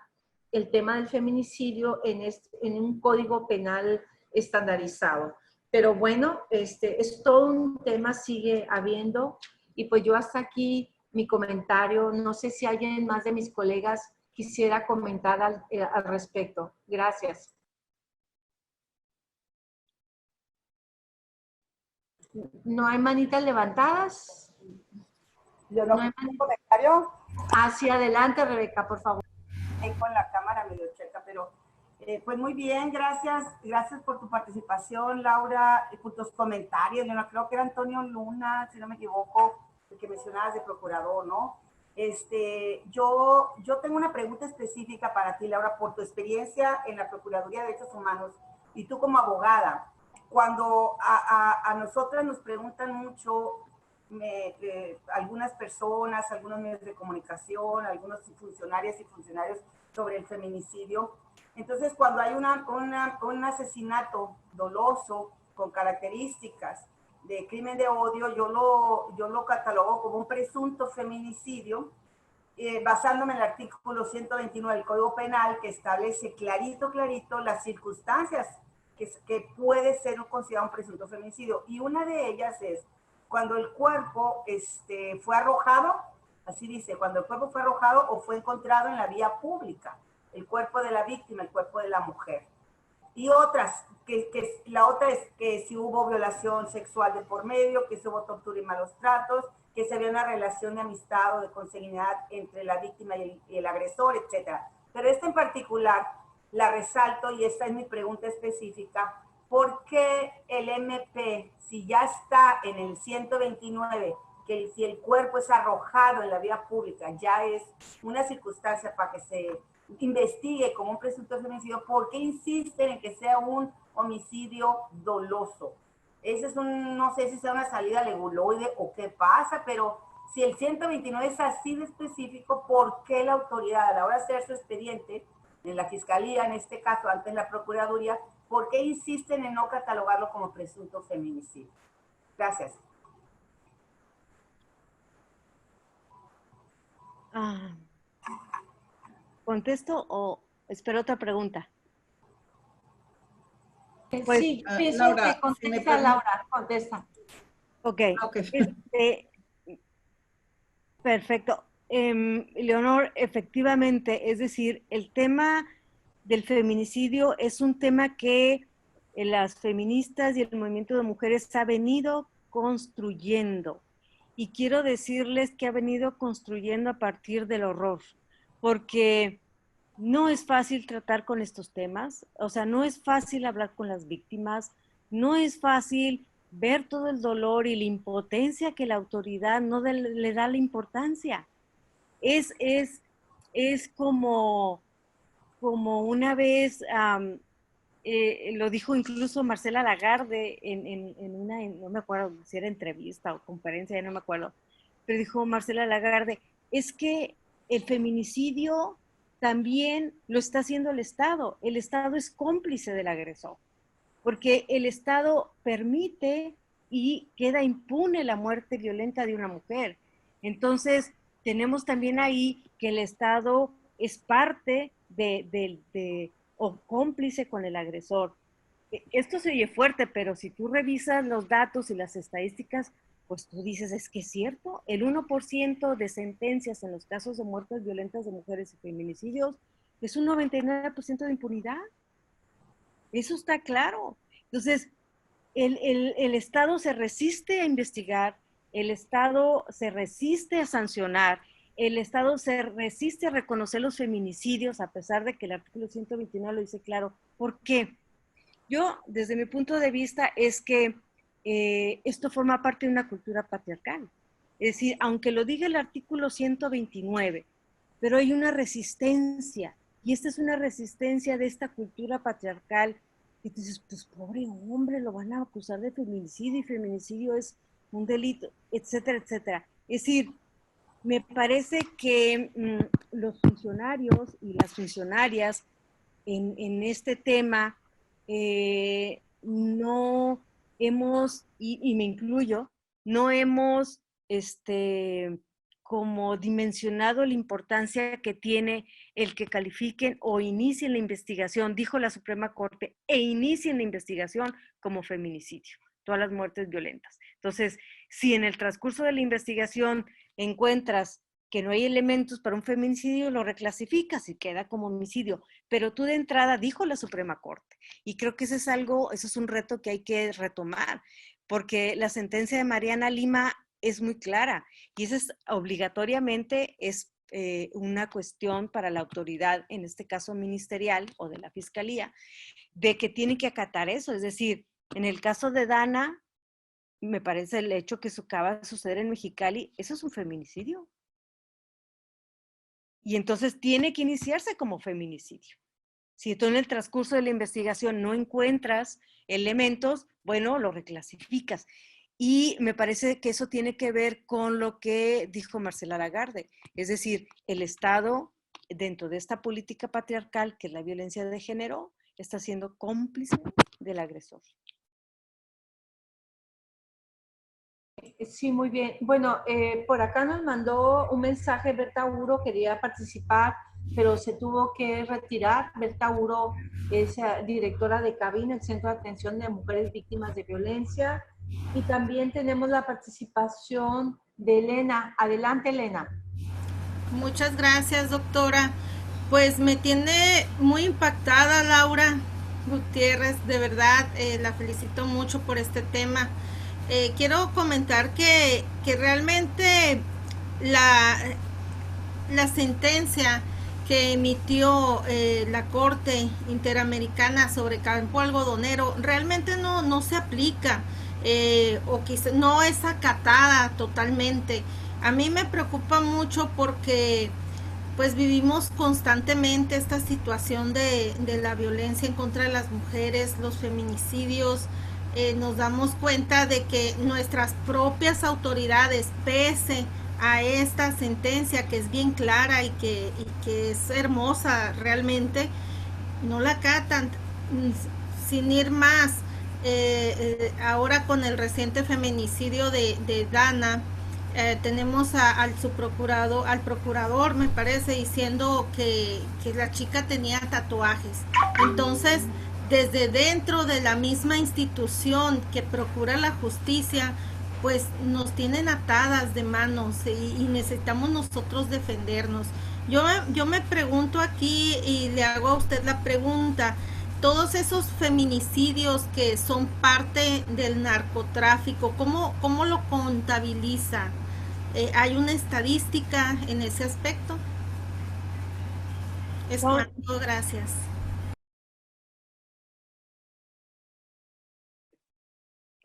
Speaker 1: el tema del feminicidio en un código penal estandarizado. Pero bueno, es todo un tema, sigue habiendo, y pues yo hasta aquí mi comentario. No sé si alguien más de mis colegas quisiera comentar al respecto. Gracias. ¿No hay manitas levantadas?
Speaker 4: Yo no hay un comentario.
Speaker 1: Hacia adelante, Rebeca, por favor.
Speaker 4: Ahí con la cámara medio checa, pero pues muy bien, gracias. Gracias por tu participación, Laura, y por tus comentarios. Yo no creo que era Antonio Luna, si no me equivoco, el que mencionabas de procurador, ¿no? Yo tengo una pregunta específica para ti, Laura, por tu experiencia en la Procuraduría de Derechos Humanos y tú como abogada. Cuando a nosotras nos preguntan mucho algunas personas, algunos medios de comunicación, algunos funcionarias y funcionarios sobre el feminicidio, entonces cuando hay un asesinato doloso con características de crimen de odio, yo lo catalogo como un presunto feminicidio, basándome en el artículo 129 del Código Penal, que establece clarito las circunstancias que puede ser considerado un presunto feminicidio. Y una de ellas es cuando el cuerpo fue arrojado, así dice, cuando el cuerpo fue arrojado o fue encontrado en la vía pública, el cuerpo de la víctima, el cuerpo de la mujer. Y la otra es que si hubo violación sexual de por medio, que si hubo tortura y malos tratos, que se había una relación de amistad o de consanguinidad entre la víctima y el agresor, etc. Pero esta en particular la resalto y esta es mi pregunta específica. ¿Por qué el MP, si ya está en el 129, que si el cuerpo es arrojado en la vía pública, ya es una circunstancia para que se investigue como un presunto feminicidio, ¿por qué insisten en que sea un homicidio doloso? Ese es no sé si sea una salida leguloide o qué pasa, pero si el 129 es así de específico, ¿por qué la autoridad a la hora de hacer su expediente, en la fiscalía, en este caso, antes la procuraduría, por qué insisten en no catalogarlo como presunto feminicidio? Gracias.
Speaker 2: ¿Contesto o espero otra pregunta? Pues,
Speaker 1: Sí, yo pienso
Speaker 3: Laura,
Speaker 1: que
Speaker 3: si me
Speaker 1: contesta,
Speaker 3: permite.
Speaker 1: Laura, contesta.
Speaker 2: ok.
Speaker 3: Ok.
Speaker 2: Perfecto. Leonor, efectivamente, es decir, el tema del feminicidio es un tema que las feministas y el movimiento de mujeres ha venido construyendo. Y quiero decirles que ha venido construyendo a partir del horror, porque no es fácil tratar con estos temas, o sea, no es fácil hablar con las víctimas, no es fácil ver todo el dolor y la impotencia que la autoridad no le da la importancia. Es como una vez, lo dijo incluso Marcela Lagarde en una, no me acuerdo si era entrevista o conferencia, ya no me acuerdo, pero dijo Marcela Lagarde, es que el feminicidio también lo está haciendo el Estado es cómplice del agresor, porque el Estado permite y queda impune la muerte violenta de una mujer. Entonces, tenemos también ahí que el Estado es parte o cómplice con el agresor. Esto se oye fuerte, pero si tú revisas los datos y las estadísticas, pues tú dices, es que es cierto, el 1% de sentencias en los casos de muertes violentas de mujeres y feminicidios es un 99% de impunidad. Eso está claro. Entonces, el Estado se resiste a investigar, el Estado se resiste a sancionar, el Estado se resiste a reconocer los feminicidios, a pesar de que el artículo 129 lo dice claro. ¿Por qué? Yo, desde mi punto de vista, es que esto forma parte de una cultura patriarcal. Es decir, aunque lo diga el artículo 129, pero hay una resistencia, y esta es una resistencia de esta cultura patriarcal, y tú dices, pues pobre hombre, lo van a acusar de feminicidio, y feminicidio es un delito, etcétera, etcétera. Es decir, me parece que los funcionarios y las funcionarias en este tema no hemos, y me incluyo, no hemos como dimensionado la importancia que tiene el que califiquen o inicien la investigación, dijo la Suprema Corte, e inicien la investigación como feminicidio, todas las muertes violentas. Entonces, si en el transcurso de la investigación encuentras que no hay elementos para un feminicidio, lo reclasificas y queda como homicidio. Pero tú de entrada, dijo la Suprema Corte, y creo que eso es un reto que hay que retomar, porque la sentencia de Mariana Lima es muy clara, y esa es obligatoriamente una cuestión para la autoridad, en este caso ministerial o de la Fiscalía, de que tiene que acatar eso. Es decir, en el caso de Dana, me parece el hecho que acaba de suceder en Mexicali, eso es un feminicidio. Y entonces tiene que iniciarse como feminicidio. Si tú en el transcurso de la investigación no encuentras elementos, bueno, lo reclasificas. Y me parece que eso tiene que ver con lo que dijo Marcela Lagarde. Es decir, el Estado, dentro de esta política patriarcal, que es la violencia de género, está siendo cómplice del agresor.
Speaker 1: Sí, muy bien. Bueno, por acá nos mandó un mensaje Berta Uro, quería participar, pero se tuvo que retirar. Berta Uro es directora de Cabina, el Centro de Atención de Mujeres Víctimas de Violencia. Y también tenemos la participación de Elena. Adelante, Elena.
Speaker 5: Muchas gracias, doctora. Pues me tiene muy impactada Laura Gutiérrez, de verdad, la felicito mucho por este tema. Quiero comentar que realmente la sentencia que emitió la Corte Interamericana sobre campo algodonero realmente no se aplica, o quizá no es acatada totalmente. A mí me preocupa mucho porque pues vivimos constantemente esta situación de la violencia en contra de las mujeres, los feminicidios. Nos damos cuenta de que nuestras propias autoridades, pese a esta sentencia que es bien clara y que es hermosa realmente, no la acatan. Sin ir más, ahora con el reciente feminicidio de Dana, tenemos al procurador, me parece, diciendo que la chica tenía tatuajes. Entonces, desde dentro de la misma institución que procura la justicia, pues nos tienen atadas de manos y necesitamos nosotros defendernos. Yo me pregunto aquí y le hago a usted la pregunta, todos esos feminicidios que son parte del narcotráfico, ¿cómo lo contabiliza? ¿Hay una estadística en ese aspecto? Es cuanto, gracias.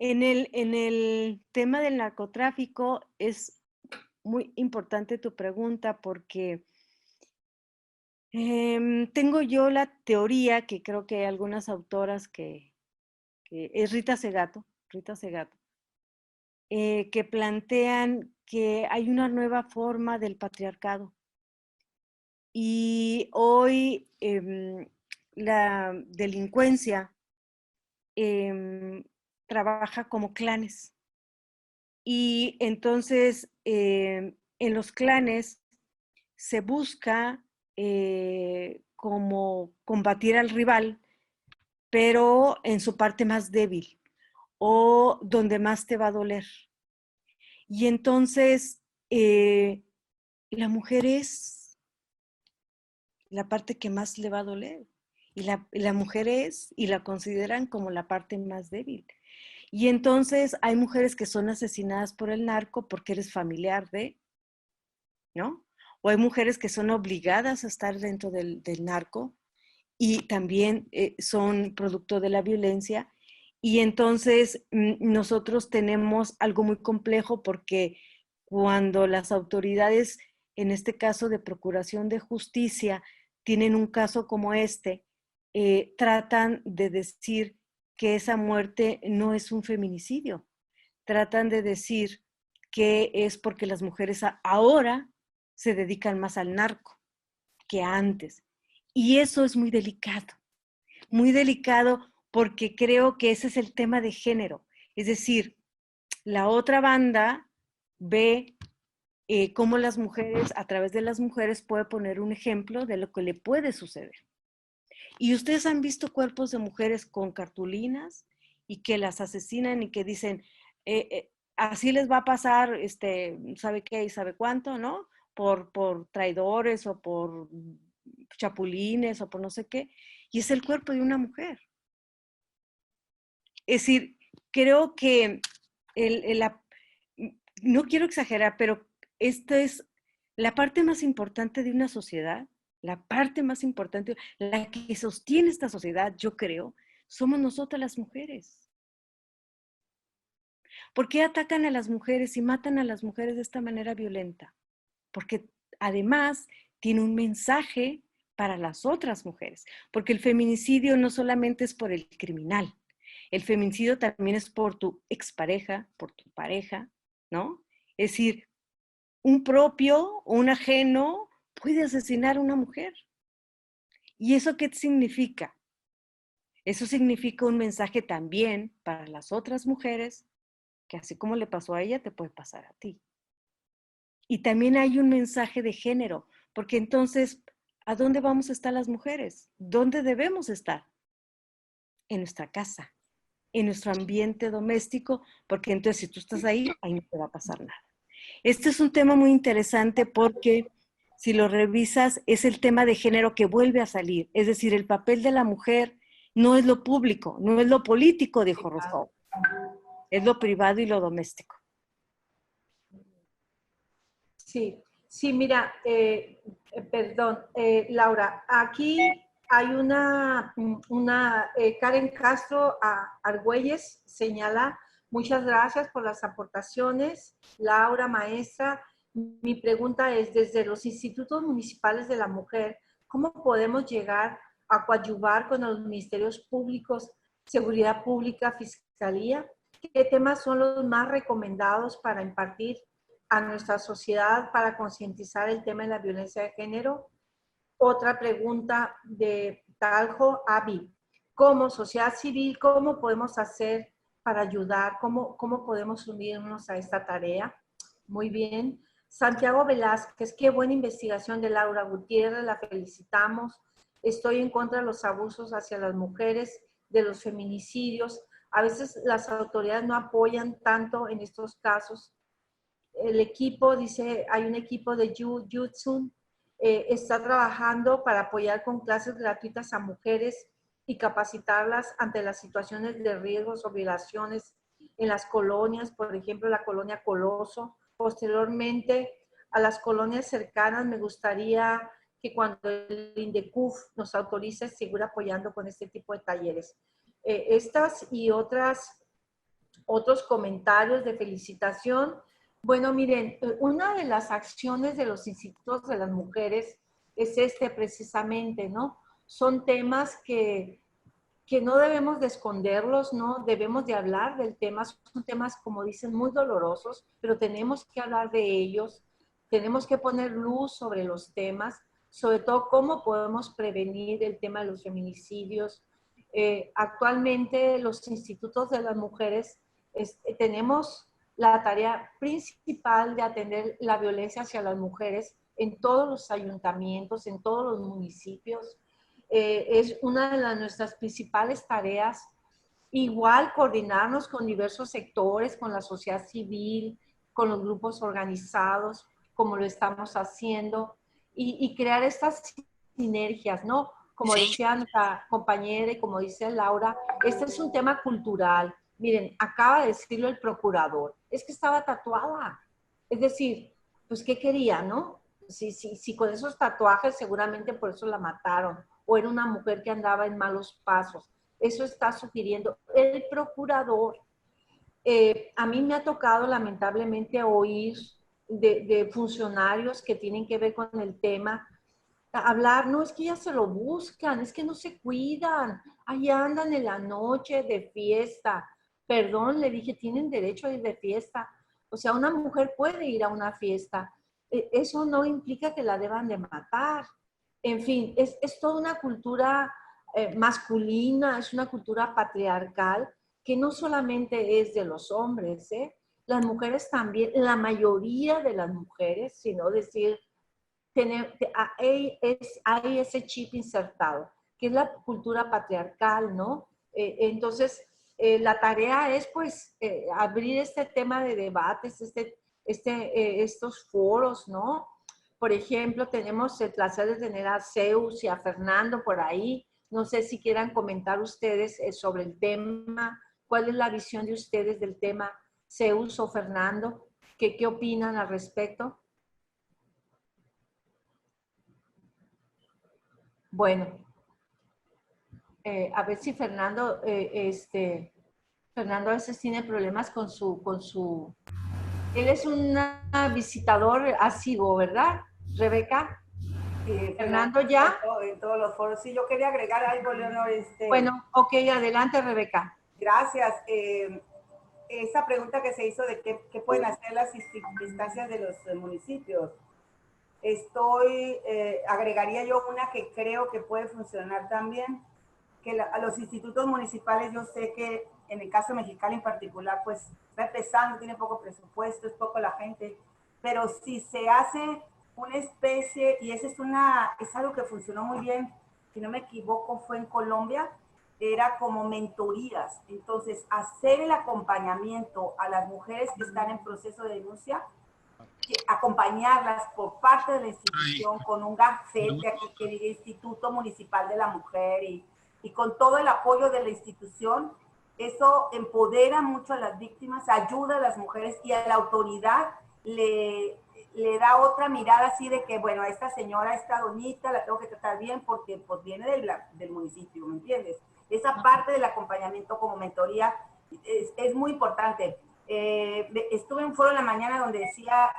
Speaker 2: En el tema del narcotráfico es muy importante tu pregunta porque tengo yo la teoría, que creo que hay algunas autoras que es Rita Segato, que plantean que hay una nueva forma del patriarcado. Y hoy la delincuencia trabaja como clanes. Y entonces en los clanes se busca como combatir al rival, pero en su parte más débil o donde más te va a doler. Y entonces la mujer es la parte que más le va a doler. Y la mujer es, y la consideran como la parte más débil. Y entonces hay mujeres que son asesinadas por el narco porque eres familiar de, ¿no? O hay mujeres que son obligadas a estar dentro del narco y también son producto de la violencia. Y entonces nosotros tenemos algo muy complejo porque cuando las autoridades, en este caso de Procuración de Justicia, tienen un caso como este, tratan de decir que esa muerte no es un feminicidio. Tratan de decir que es porque las mujeres ahora se dedican más al narco que antes. Y eso es muy delicado porque creo que ese es el tema de género. Es decir, la otra banda ve cómo las mujeres, a través de las mujeres, puede poner un ejemplo de lo que le puede suceder. Y ustedes han visto cuerpos de mujeres con cartulinas y que las asesinan y que dicen, así les va a pasar, sabe qué y sabe cuánto, ¿no? Por traidores o por chapulines o por no sé qué. Y es el cuerpo de una mujer. Es decir, creo que no quiero exagerar, pero esta es la parte más importante de una sociedad, la parte más importante, la que sostiene esta sociedad, yo creo, somos nosotras las mujeres. ¿Por qué atacan a las mujeres y matan a las mujeres de esta manera violenta? Porque además tiene un mensaje para las otras mujeres, porque el feminicidio no solamente es por el criminal, el feminicidio también es por tu expareja, por tu pareja, ¿no? Es decir, un propio o un ajeno puede asesinar a una mujer. ¿Y eso qué significa? Eso significa un mensaje también para las otras mujeres, que así como le pasó a ella, te puede pasar a ti. Y también hay un mensaje de género, porque entonces, ¿a dónde vamos a estar las mujeres? ¿Dónde debemos estar? En nuestra casa, en nuestro ambiente doméstico, porque entonces si tú estás ahí, ahí no te va a pasar nada. Este es un tema muy interesante porque si lo revisas, es el tema de género que vuelve a salir. Es decir, el papel de la mujer no es lo público, no es lo político, dijo Rousseau. Es lo privado y lo doméstico.
Speaker 1: Sí, sí, mira, perdón, Laura, aquí hay una Karen Castro Argüelles señala, muchas gracias por las aportaciones, Laura, maestra. Mi pregunta es, desde los institutos municipales de la mujer, ¿cómo podemos llegar a coadyuvar con los ministerios públicos, seguridad pública, fiscalía? ¿Qué temas son los más recomendados para impartir a nuestra sociedad para concientizar el tema de la violencia de género? Otra pregunta de Taljo Avi. Como sociedad civil, ¿cómo podemos hacer para ayudar? ¿Cómo podemos unirnos a esta tarea? Muy bien. Santiago Velázquez, qué buena investigación de Laura Gutiérrez, la felicitamos. Estoy en contra de los abusos hacia las mujeres, de los feminicidios. A veces las autoridades no apoyan tanto en estos casos. El equipo, dice, hay un equipo de Jutsun, está trabajando para apoyar con clases gratuitas a mujeres y capacitarlas ante las situaciones de riesgos o violaciones en las colonias, por ejemplo, la colonia Coloso. Posteriormente, a las colonias cercanas, me gustaría que cuando el INDECUF nos autorice, seguir apoyando con este tipo de talleres. Estas y otros comentarios de felicitación. Bueno, miren, una de las acciones de los institutos de las mujeres es precisamente, ¿no? Son temas que no debemos de esconderlos, ¿no? Debemos de hablar del tema. Son temas, como dicen, muy dolorosos, pero tenemos que hablar de ellos. Tenemos que poner luz sobre los temas, sobre todo cómo podemos prevenir el tema de los feminicidios. Actualmente los institutos de las mujeres tenemos la tarea principal de atender la violencia hacia las mujeres en todos los ayuntamientos, en todos los municipios. Es una de nuestras principales tareas. Igual coordinarnos con diversos sectores, con la sociedad civil, con los grupos organizados, como lo estamos haciendo, y crear estas sinergias, ¿no? Como decía nuestra compañera y como dice Laura, este es un tema cultural. Miren, acaba de decirlo el procurador, es que estaba tatuada. Es decir, pues, ¿qué quería, no? Si con esos tatuajes seguramente por eso la mataron. O era una mujer que andaba en malos pasos. Eso está sugiriendo el procurador. A mí me ha tocado lamentablemente oír de funcionarios que tienen que ver con el tema, hablar, no, es que ya se lo buscan, es que no se cuidan, ahí andan en la noche de fiesta. Perdón, le dije, tienen derecho a ir de fiesta. O sea, una mujer puede ir a una fiesta. Eso no implica que la deban de matar. En fin, es toda una cultura masculina, es una cultura patriarcal que no solamente es de los hombres, ¿eh? Las mujeres también, la mayoría de las mujeres, sino decir, hay ese chip insertado, que es la cultura patriarcal, ¿no? Entonces, la tarea es, pues, abrir este tema de debates, estos foros, ¿no? Por ejemplo, tenemos el placer de tener a Zeus y a Fernando por ahí. No sé si quieran comentar ustedes sobre el tema. ¿Cuál es la visión de ustedes del tema, Zeus o Fernando? ¿Qué opinan al respecto? Bueno, a ver si Fernando, Fernando a veces tiene problemas con su, él es un visitador asiduo, ¿verdad, Rebeca?
Speaker 4: Sí,
Speaker 1: Fernando, ¿ya?
Speaker 4: En todos los foros. Sí, yo quería agregar algo, Leonor.
Speaker 1: Bueno, ok, adelante, Rebeca.
Speaker 4: Gracias. Esa pregunta que se hizo de qué pueden hacer las instancias de los municipios. Agregaría yo una que creo que puede funcionar también, que a los institutos municipales, yo sé que en el caso de Mexicali en particular, pues está empezando, tiene poco presupuesto, es poco la gente, pero si se hace una especie, y eso es algo que funcionó muy bien, si no me equivoco, fue en Colombia, era como mentorías. Entonces, hacer el acompañamiento a las mujeres que están en proceso de denuncia, acompañarlas por parte de la institución con un gafete aquí que diga Instituto Municipal de la Mujer y con todo el apoyo de la institución, eso empodera mucho a las víctimas, ayuda a las mujeres y a la autoridad le da otra mirada así de que, bueno, a esta señora, a esta doñita, la tengo que tratar bien porque pues viene del municipio, ¿me entiendes? Esa parte del acompañamiento como mentoría es muy importante. Estuve en un foro en la mañana donde decía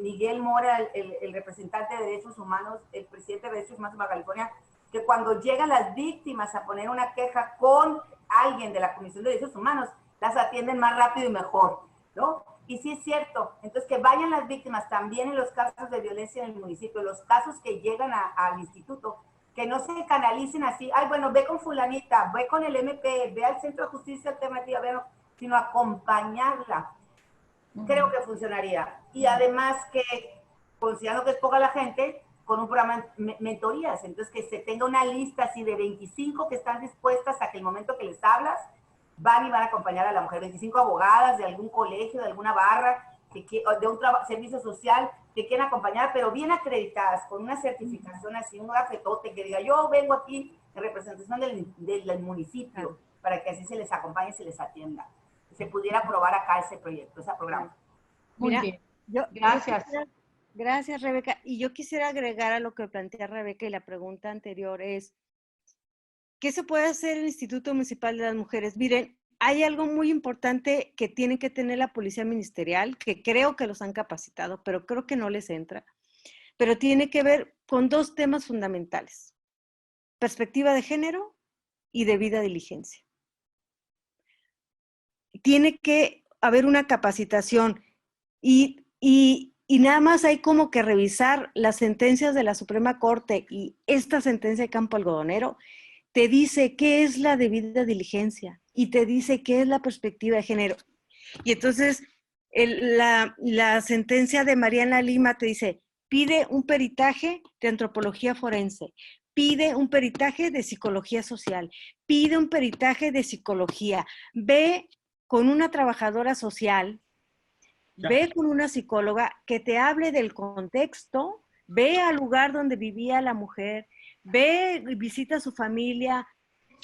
Speaker 4: Miguel Mora, el representante de Derechos Humanos, el presidente de Derechos Humanos de Baja California, que cuando llegan las víctimas a poner una queja con alguien de la Comisión de Derechos Humanos, las atienden más rápido y mejor, ¿no? Y sí es cierto, entonces que vayan las víctimas también en los casos de violencia en el municipio, los casos que llegan al instituto, que no se canalicen así, ay, bueno, ve con fulanita, ve con el MP, ve al Centro de Justicia Alternativa, ve, sino acompañarla. Creo que funcionaría. Y además que, considerando que es poca la gente, con un programa de mentorías, entonces que se tenga una lista así de 25 que están dispuestas a que el momento que les hablas, van y van a acompañar a la mujer, 25 abogadas de algún colegio, de alguna barra, de un servicio social, que quieran acompañar, pero bien acreditadas, con una certificación así, un gafetote que diga, yo vengo aquí en representación del municipio, para que así se les acompañe y se les atienda. Se pudiera aprobar acá ese proyecto, ese programa.
Speaker 1: Muy
Speaker 2: Mira,
Speaker 1: bien.
Speaker 2: Gracias. Gracias, Rebeca. Y yo quisiera agregar a lo que plantea Rebeca y la pregunta anterior es, ¿qué se puede hacer en el Instituto Municipal de las Mujeres? Miren, hay algo muy importante que tiene que tener la Policía Ministerial, que creo que los han capacitado, pero creo que no les entra. Pero tiene que ver con dos temas fundamentales: perspectiva de género y debida diligencia. Tiene que haber una capacitación y nada más hay como que revisar las sentencias de la Suprema Corte, y esta sentencia de Campo Algodonero te dice qué es la debida diligencia y te dice qué es la perspectiva de género. Y entonces la sentencia de Mariana Lima te dice, pide un peritaje de antropología forense, pide un peritaje de psicología social, pide un peritaje de psicología, ve con una trabajadora social, ve con una psicóloga que te hable del contexto, ve al lugar donde vivía la mujer, ve, visita a su familia,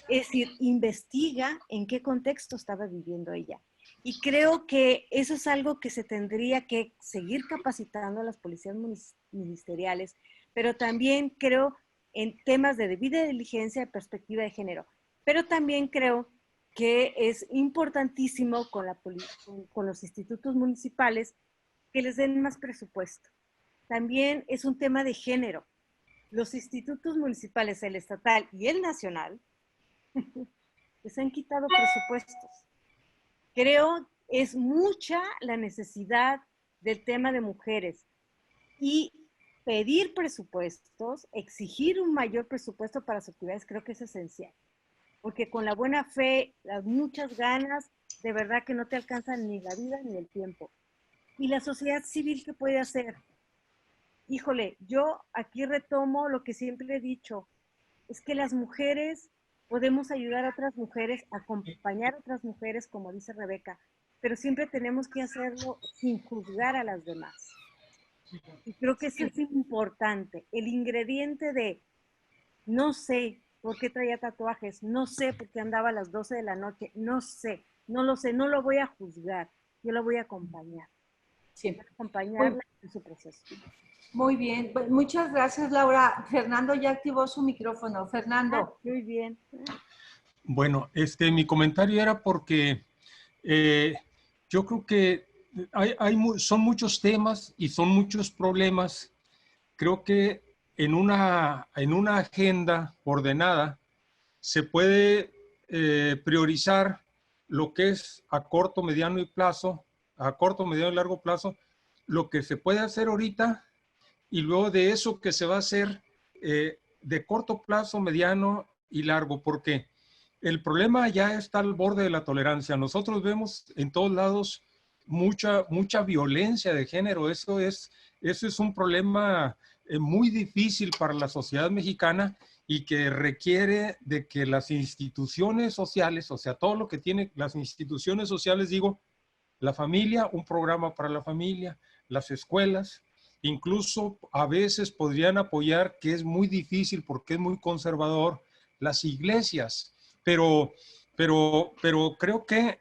Speaker 2: es decir, investiga en qué contexto estaba viviendo ella. Y creo que eso es algo que se tendría que seguir capacitando a las policías ministeriales, pero también creo en temas de debida diligencia y perspectiva de género. Pero también creo que es importantísimo con los institutos municipales que les den más presupuesto. También es un tema de género. Los institutos municipales, el estatal y el nacional, les han quitado presupuestos. Creo es mucha la necesidad del tema de mujeres y pedir presupuestos, exigir un mayor presupuesto para sus actividades, creo que es esencial. Porque con la buena fe, las muchas ganas, de verdad que no te alcanzan ni la vida ni el tiempo. ¿Y la sociedad civil qué puede hacer? Híjole, yo aquí retomo lo que siempre he dicho, es que las mujeres podemos ayudar a otras mujeres, acompañar a otras mujeres, como dice Rebeca, pero siempre tenemos que hacerlo sin juzgar a las demás. Y creo que eso es importante, el ingrediente de no sé por qué traía tatuajes, no sé por qué andaba a las 12 de la noche, no sé, no lo sé, no lo voy a juzgar, yo la voy a acompañar.
Speaker 1: Siempre.
Speaker 2: Acompañarla en su proceso.
Speaker 1: Muy bien, pues muchas gracias, Laura. Fernando ya activó su micrófono. Fernando.
Speaker 2: Muy bien.
Speaker 6: Bueno, mi comentario era porque yo creo que son muchos temas y son muchos problemas. Creo que en una agenda ordenada se puede priorizar lo que es a corto, mediano y largo plazo, lo que se puede hacer ahorita y luego de eso que se va a hacer de corto plazo, mediano y largo, porque el problema ya está al borde de la tolerancia. Nosotros vemos en todos lados mucha violencia de género. Eso es un problema muy difícil para la sociedad mexicana y que requiere de que las instituciones sociales, o sea, todo lo que tienen las instituciones sociales, digo, la familia, un programa para la familia, las escuelas, incluso a veces podrían apoyar, que es muy difícil porque es muy conservador, las iglesias, pero creo que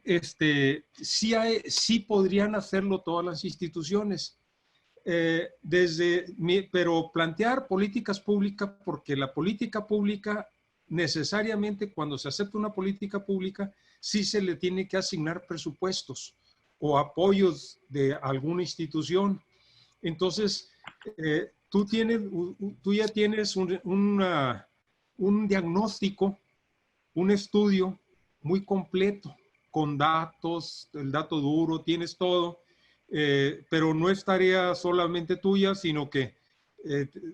Speaker 6: sí podrían hacerlo todas las instituciones. Pero plantear políticas públicas, porque la política pública necesariamente cuando se acepta una política pública sí se le tiene que asignar presupuestos o apoyos de alguna institución. Entonces, tú ya tienes un diagnóstico, un estudio muy completo, con datos, el dato duro, tienes todo, pero no es tarea solamente tuya, sino que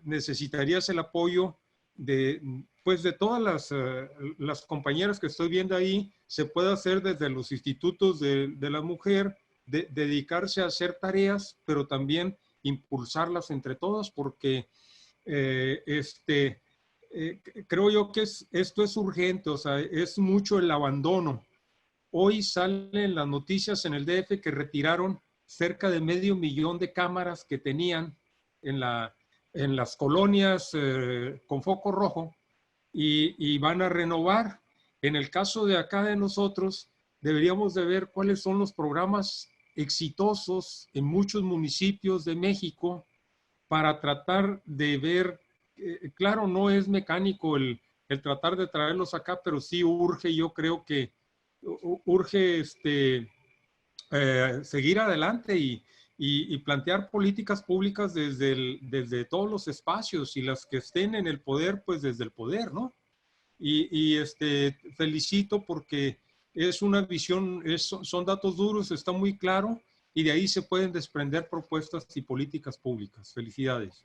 Speaker 6: necesitarías el apoyo de todas las compañeras que estoy viendo ahí. Se puede hacer desde los institutos de la mujer, dedicarse a hacer tareas, pero también impulsarlas entre todas, porque creo yo que esto es urgente, o sea, es mucho el abandono. Hoy salen las noticias en el DF que retiraron cerca de 500,000 de cámaras que tenían en las colonias con foco rojo y van a renovar. En el caso de acá de nosotros, deberíamos de ver cuáles son los programas exitosos en muchos municipios de México para tratar de ver, claro, no es mecánico el tratar de traerlos acá, pero sí urge, yo creo que urge seguir adelante y plantear políticas públicas desde todos los espacios y las que estén en el poder, pues desde el poder, ¿no? Felicito porque es una visión, son datos duros, está muy claro y de ahí se pueden desprender propuestas y políticas públicas. Felicidades.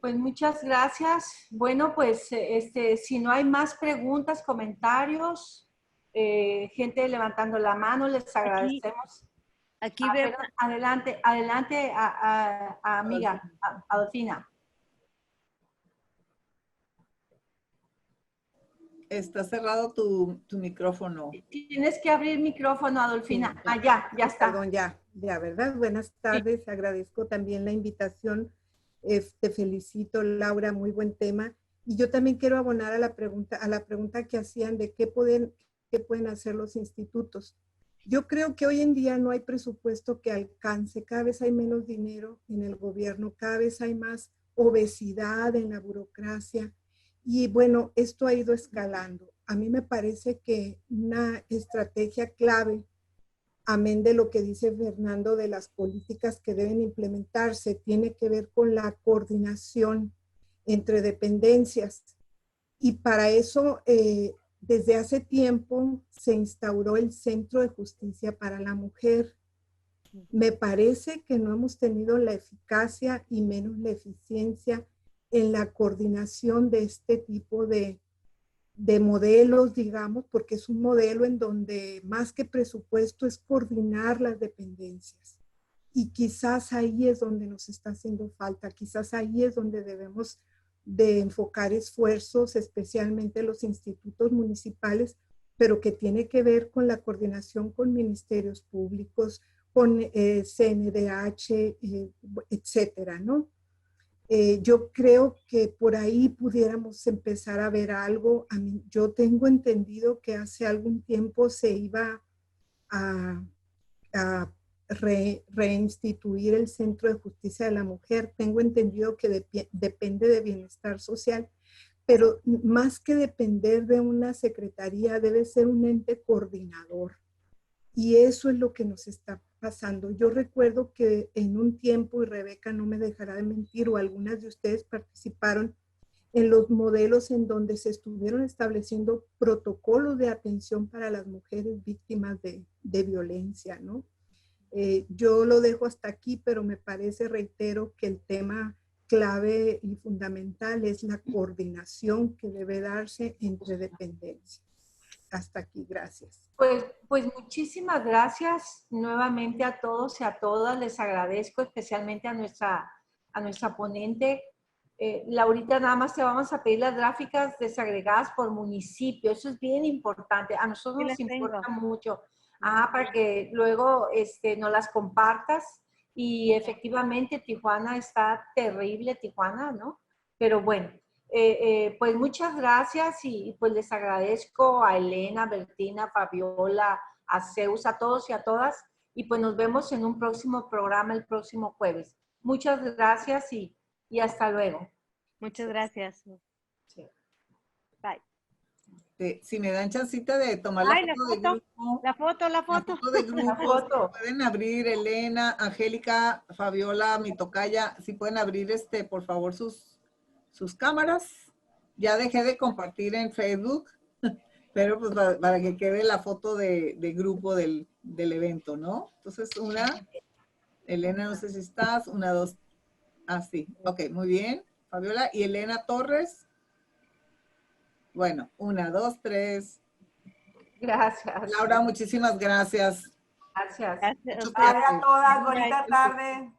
Speaker 1: Pues muchas gracias. Bueno, pues si no hay más preguntas, comentarios, gente levantando la mano, les agradecemos.
Speaker 2: Aquí veo.
Speaker 1: Adelante, amiga, Adolfina.
Speaker 3: Está cerrado tu micrófono.
Speaker 1: Tienes que abrir el micrófono, Adolfina. Sí, ya está.
Speaker 7: Perdón, ya, ¿verdad? Buenas tardes, sí. Agradezco también la invitación. Te felicito, Laura, muy buen tema. Y yo también quiero abonar a la pregunta que hacían de qué pueden hacer los institutos. Yo creo que hoy en día no hay presupuesto que alcance, cada vez hay menos dinero en el gobierno, cada vez hay más obesidad en la burocracia. Y bueno, esto ha ido escalando. A mí me parece que una estrategia clave, amén de lo que dice Fernando de las políticas que deben implementarse, tiene que ver con la coordinación entre dependencias. Y para eso, desde hace tiempo se instauró el Centro de Justicia para la Mujer. Me parece que no hemos tenido la eficacia y menos la eficiencia en la coordinación de este tipo de modelos, digamos, porque es un modelo en donde más que presupuesto es coordinar las dependencias. Y quizás ahí es donde nos está haciendo falta, quizás ahí es donde debemos de enfocar esfuerzos, especialmente los institutos municipales, pero que tiene que ver con la coordinación con ministerios públicos, con CNDH, etcétera, ¿no? Yo creo que por ahí pudiéramos empezar a ver algo. Yo tengo entendido que hace algún tiempo se iba a reinstituir el Centro de Justicia de la Mujer. Tengo entendido que depende de Bienestar Social, pero más que depender de una secretaría, debe ser un ente coordinador. Y eso es lo que nos está pasando. Yo recuerdo que en un tiempo, y Rebeca no me dejará de mentir, o algunas de ustedes participaron en los modelos en donde se estuvieron estableciendo protocolos de atención para las mujeres víctimas de violencia, ¿no? Yo lo dejo hasta aquí, pero me parece, reitero, que el tema clave y fundamental es la coordinación que debe darse entre dependencias. Hasta aquí, gracias.
Speaker 1: Pues muchísimas gracias nuevamente a todos y a todas. Les agradezco especialmente a nuestra ponente. Laurita, nada más te vamos a pedir las gráficas desagregadas por municipio. Eso es bien importante. A nosotros nos importa mucho. Para que luego nos las compartas. Y efectivamente Tijuana está terrible, Tijuana, ¿no? Pero bueno, pues muchas gracias y pues les agradezco a Elena, Bertina, Fabiola, a Zeus, a todos y a todas. Y pues nos vemos en un próximo programa el próximo jueves. Muchas gracias y hasta luego.
Speaker 2: Muchas gracias.
Speaker 1: Sí.
Speaker 2: Bye.
Speaker 3: Si me dan chancita de tomar la foto de grupo.
Speaker 2: La foto.
Speaker 3: La foto de grupo.
Speaker 1: La foto.
Speaker 3: Pueden abrir, Elena, Angélica, Fabiola, mi tocaya, si pueden abrir por favor sus cámaras. Ya dejé de compartir en Facebook, pero pues para que quede la foto de grupo del evento, ¿no? Entonces Elena, no sé si estás, 1, 2, sí, ok, muy bien. Fabiola y Elena Torres. Bueno, 1, 2, 3.
Speaker 1: Gracias.
Speaker 3: Laura, muchísimas gracias.
Speaker 1: Gracias.
Speaker 5: Gracias.
Speaker 4: Bye a todas, bonita tarde.